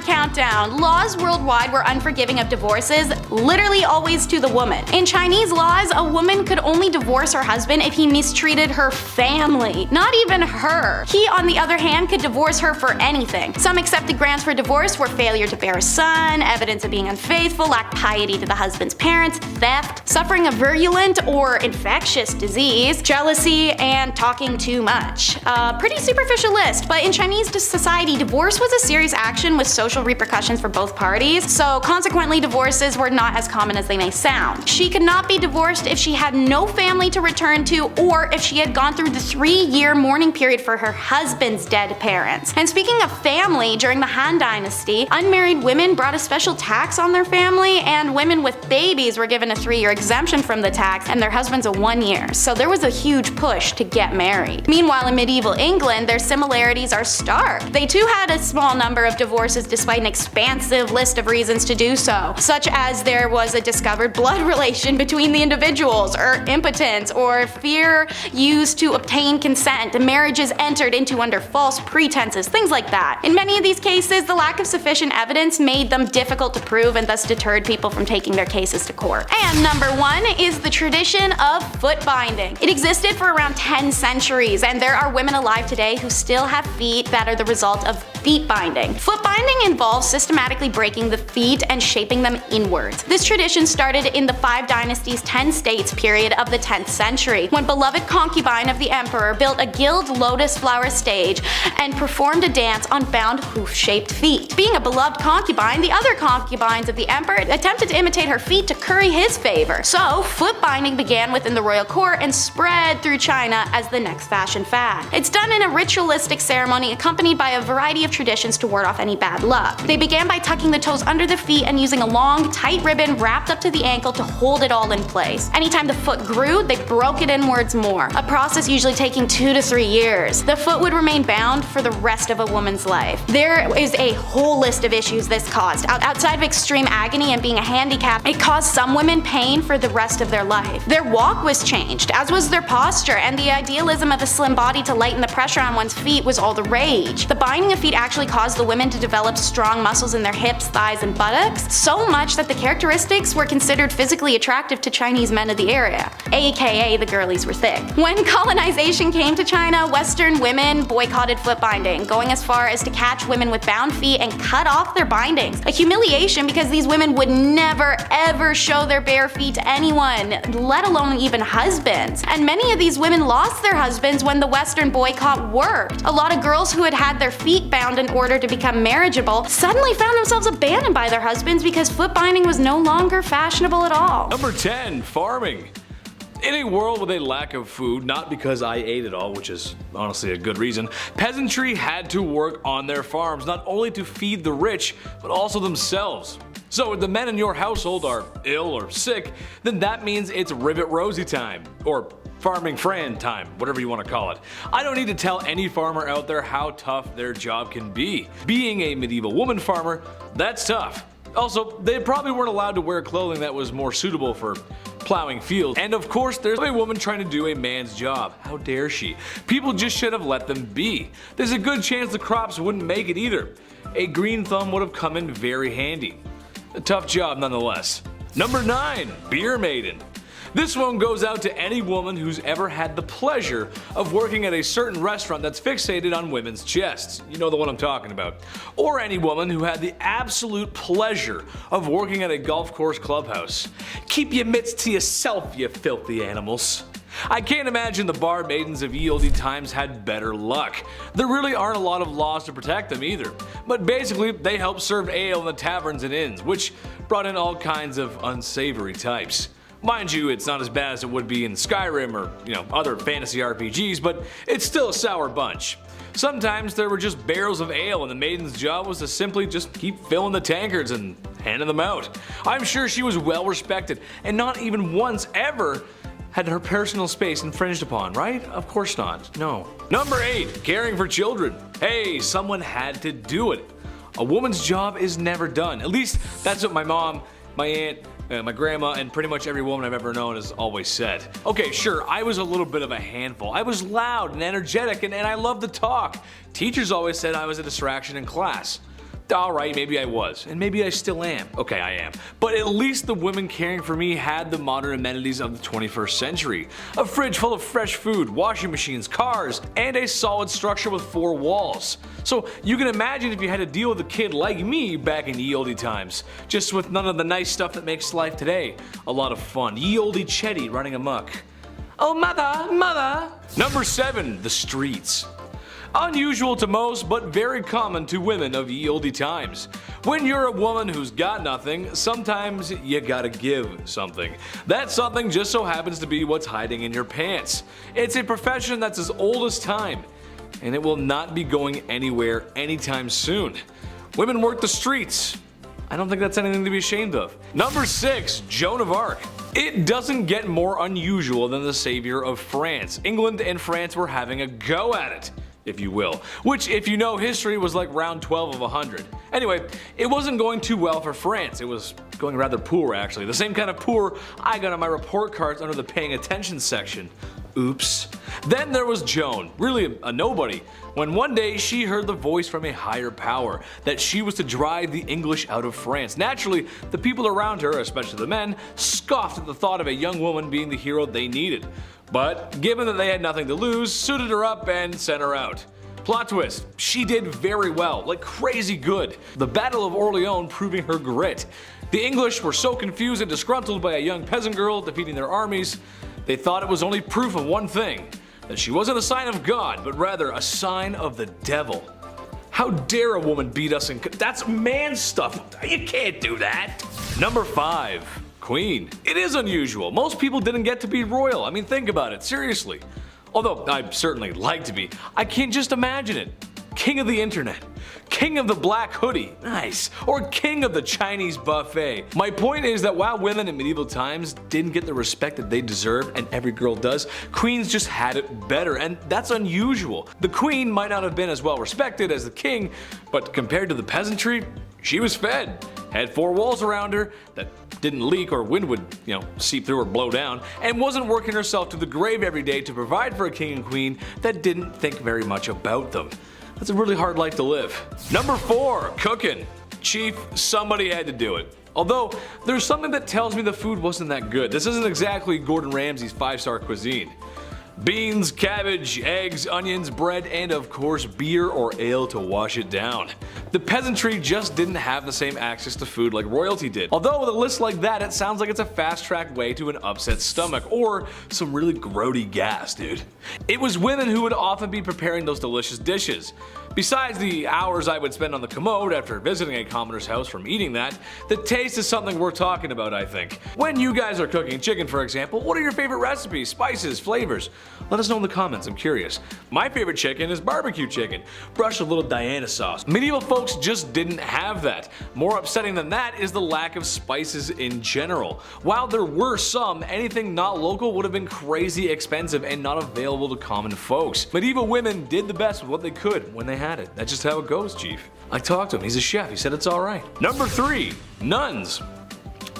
countdown. Laws worldwide were unforgiving of divorces, literally always to the woman. In Chinese laws, a woman could only divorce her husband if he mistreated her family, not even her. He, on the other hand, could divorce her for anything. Some accepted grounds for divorce were failure to bear a son, evidence of being unfaithful, lack piety to the husband's parents, theft, suffering a virulent or infectious disease, jealousy, and talking too much. A pretty superficial list, but in Chinese society, divorce was a serious action with social repercussions for both parties, so consequently divorces were not as common as they may sound. She could not be divorced if she had no family to return to, or if she had gone through the 3-year mourning period for her husband's dead parents. And speaking of family, during the Han Dynasty, unmarried women brought a special tax on their family, and women with babies were given a 3-year exemption from the tax, and their husbands a 1 year. So there was a huge push to get married. Meanwhile, in medieval England, their similarities are stark. They too had a small number of divorces despite an expansive list of reasons to do so, such as there was a discovered blood relation between the individuals, or impotence, or fear used to obtain consent, marriages entered into under false pretenses, things like that. In many of these cases, the lack of sufficient evidence made them difficult to prove and thus deterred people from taking their cases to court. And number 1 is the tradition of foot binding. It existed for around 10 centuries, and there are women alive today who still have feet that are the result of feet binding. Foot binding involves systematically breaking the feet and shaping them inwards. This tradition started in the 5 Dynasties 10 states period of the 10th century, when beloved concubine of the emperor built a gilt lotus flower stage and performed a dance on bound hoof-shaped feet. Being a beloved concubine, the other concubines of the emperor attempted to imitate her feet to curry his favor. So, foot binding began within the royal court and spread through China as the next fashion fad. It's done in a ritualistic ceremony accompanied by a variety of traditions to ward off any bad luck. They began by tucking the toes under the feet and using a long, tight ribbon wrapped up to the ankle to hold it all in place. Anytime the foot grew, they broke it inwards more, a process usually taking 2 to 3 years. The foot would remain bound for the rest of a woman's life. There is a whole list of issues this caused. Outside of extreme agony and being a handicap, it caused some women pain for the rest of their life. Their walk was changed, as was their posture, and the idealism of a slim body to lighten the pressure on one's feet was all the rage. The binding of feet actually caused the women to develop strong muscles in their hips, thighs, and buttocks, so much that the characteristics were considered physically attractive to Chinese men of the area, aka the girlies were thick. When colonization came to China, Western women boycotted foot binding, going as far as to catch women with bound feet and cut off their bindings. A humiliation because these women would never ever show their bare feet to anyone, let alone even husbands. And many of these women lost their husbands when the Western boycott worked. A lot of girls who had had their feet bound in order to become marriageable suddenly found themselves abandoned by their husbands because foot binding was no longer fashionable at all. Number 10. Farming. In a world with a lack of food, not because I ate it all, which is honestly a good reason, peasantry had to work on their farms not only to feed the rich, but also themselves. So if the men in your household are ill or sick, then that means it's Rivet Rosie time, or Farming Fran time, whatever you want to call it. I don't need to tell any farmer out there how tough their job can be. Being a medieval woman farmer, that's tough. Also, they probably weren't allowed to wear clothing that was more suitable for plowing fields. And of course, there's a woman trying to do a man's job. How dare she? People just should have let them be. There's a good chance the crops wouldn't make it either. A green thumb would have come in very handy. A tough job nonetheless. Number 9. Beer Maiden. This one goes out to any woman who's ever had the pleasure of working at a certain restaurant that's fixated on women's chests. You know the one I'm talking about. Or any woman who had the absolute pleasure of working at a golf course clubhouse. Keep your mitts to yourself, you filthy animals. I can't imagine the bar maidens of ye olde times had better luck. There really aren't a lot of laws to protect them either. But basically, they helped serve ale in the taverns and inns, which brought in all kinds of unsavory types. Mind you, it's not as bad as it would be in Skyrim or, other fantasy RPGs, but it's still a sour bunch. Sometimes there were just barrels of ale and the maiden's job was to simply just keep filling the tankards and handing them out. I'm sure she was well respected and not even once ever had her personal space infringed upon, right? Of course not, no. Number 8, caring for children. Hey, someone had to do it. A woman's job is never done. At least that's what my mom, my aunt, my grandma, and pretty much every woman I've ever known has always said. Okay, sure, I was a little bit of a handful. I was loud and energetic and I loved to talk. Teachers always said I was a distraction in class. Alright, maybe I was, and maybe I still am. Okay, I am. But at least the women caring for me had the modern amenities of the 21st century. A fridge full of fresh food, washing machines, cars, and a solid structure with 4 walls. So you can imagine if you had to deal with a kid like me back in ye olde times, just with none of the nice stuff that makes life today a lot of fun. Ye olde Chetty running amok. Oh mother, mother! Number 7, the streets. Unusual to most, but very common to women of ye olde times. When you're a woman who's got nothing, sometimes you gotta give something. That something just so happens to be what's hiding in your pants. It's a profession that's as old as time, and it will not be going anywhere anytime soon. Women work the streets. I don't think that's anything to be ashamed of. Number 6, Joan of Arc. It doesn't get more unusual than the savior of France. England and France were having a go at it. if you will, which if you know history was like round 12 of 100. Anyway, it wasn't going too well for France. It was going rather poor actually, the same kind of poor I got on my report cards under the paying attention section. Oops. Then there was Joan, really a nobody, when one day she heard the voice from a higher power that she was to drive the English out of France. Naturally, the people around her, especially the men, scoffed at the thought of a young woman being the hero they needed. But given that they had nothing to lose, suited her up and sent her out. Plot twist, she did very well, like crazy good. The Battle of Orleans proving her grit. The English were so confused and disgruntled by a young peasant girl defeating their armies, they thought it was only proof of one thing, that she wasn't a sign of God, but rather a sign of the devil. How dare a woman beat us in that's man stuff, you can't do that. Number 5. Queen. It is unusual. Most people didn't get to be royal. I mean, think about it, seriously. Although I'd certainly like to be, I can't just imagine it. King of the internet, king of the black hoodie, nice, or king of the Chinese buffet. My point is that while women in medieval times didn't get the respect that they deserved, and every girl does, queens just had it better, and that's unusual. The queen might not have been as well respected as the king, but compared to the peasantry, she was fed, had 4 walls around her that didn't leak or wind would, seep through or blow down, and wasn't working herself to the grave every day to provide for a king and queen that didn't think very much about them. That's a really hard life to live. Number 4, cooking. Chief, somebody had to do it. Although, there's something that tells me the food wasn't that good. This isn't exactly Gordon Ramsay's 5-star cuisine. Beans, cabbage, eggs, onions, bread, and of course beer or ale to wash it down. The peasantry just didn't have the same access to food like royalty did. Although with a list like that, it sounds like it's a fast-track way to an upset stomach or some really grody gas, dude. It was women who would often be preparing those delicious dishes. Besides the hours I would spend on the commode after visiting a commoner's house from eating that, the taste is something worth talking about, I think. When you guys are cooking chicken, for example, what are your favorite recipes, spices, flavors? Let us know in the comments, I'm curious. My favorite chicken is barbecue chicken, brushed with a little Diana sauce. Medieval folks just didn't have that. More upsetting than that is the lack of spices in general. While there were some, anything not local would have been crazy expensive and not available to common folks. Medieval women did the best with what they could when they had it. That's just how it goes, Chief. I talked to him, he's a chef, he said it's alright. Number 3, nuns.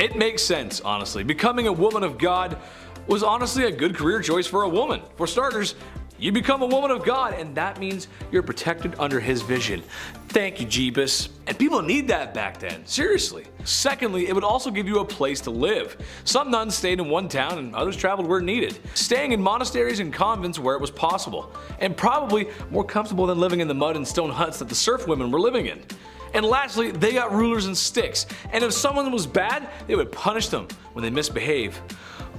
It makes sense, honestly. Becoming a woman of God was honestly a good career choice for a woman. For starters, you become a woman of God, and that means you're protected under his vision. Thank you, Jeebus. And people need that back then, seriously. Secondly, it would also give you a place to live. Some nuns stayed in one town and others traveled where needed, staying in monasteries and convents where it was possible, and probably more comfortable than living in the mud and stone huts that the serf women were living in. And lastly, they got rulers and sticks, and if someone was bad, they would punish them when they misbehave.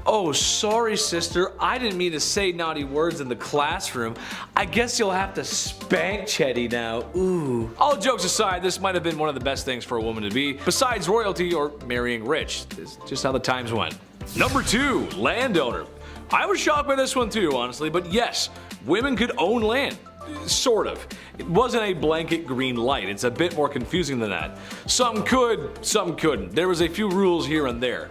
Oh, sorry sister, I didn't mean to say naughty words in the classroom. I guess you'll have to spank Chetty now, ooh. All jokes aside, this might have been one of the best things for a woman to be, besides royalty or marrying rich. It's just how the times went. Number 2, landowner. I was shocked by this one too, honestly, but yes, women could own land. Sort of. It wasn't a blanket green light, it's a bit more confusing than that. Some could, some couldn't. There was a few rules here and there.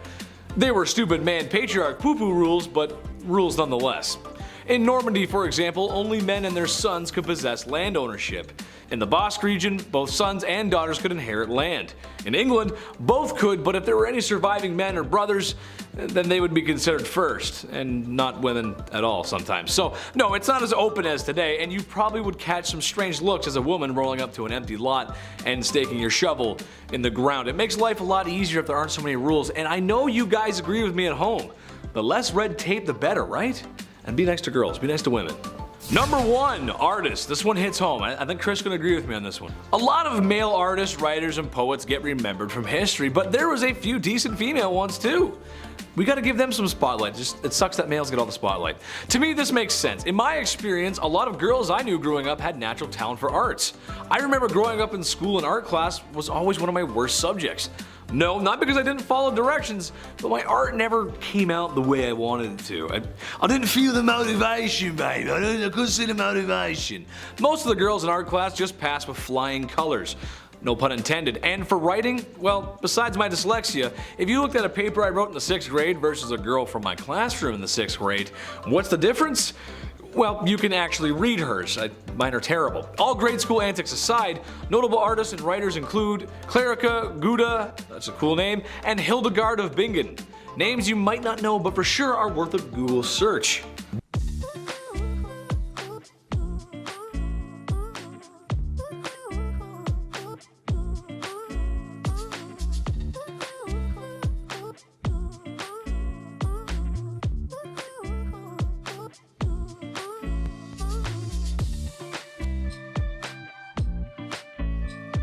They were stupid man patriarch poo-poo rules, but rules nonetheless. In Normandy, for example, only men and their sons could possess land ownership. In the Basque region, both sons and daughters could inherit land. In England, both could, but if there were any surviving men or brothers, then they would be considered first, and not women at all sometimes. So no, it's not as open as today, and you probably would catch some strange looks as a woman rolling up to an empty lot and staking your shovel in the ground. It makes life a lot easier if there aren't so many rules, and I know you guys agree with me at home. The less red tape, the better, right? And be nice to girls, be nice to women. Number 1, artists. This one hits home. I think Chris can agree with me on this one. A lot of male artists, writers, and poets get remembered from history, but there was a few decent female ones too. We gotta give them some spotlight. It sucks that males get all the spotlight. To me, this makes sense. In my experience, a lot of girls I knew growing up had natural talent for arts. I remember growing up in school and art class was always one of my worst subjects. No, not because I didn't follow directions, but my art never came out the way I wanted it to. I didn't feel the motivation, babe. I couldn't see the motivation. Most of the girls in art class just passed with flying colors. No pun intended. And for writing, well, besides my dyslexia, if you looked at a paper I wrote in the 6th grade versus a girl from my classroom in the 6th grade, what's the difference? Well, you can actually read hers. Mine are terrible. All grade school antics aside, notable artists and writers include Clara Gouda, that's a cool name, and Hildegard of Bingen. Names you might not know but for sure are worth a Google search.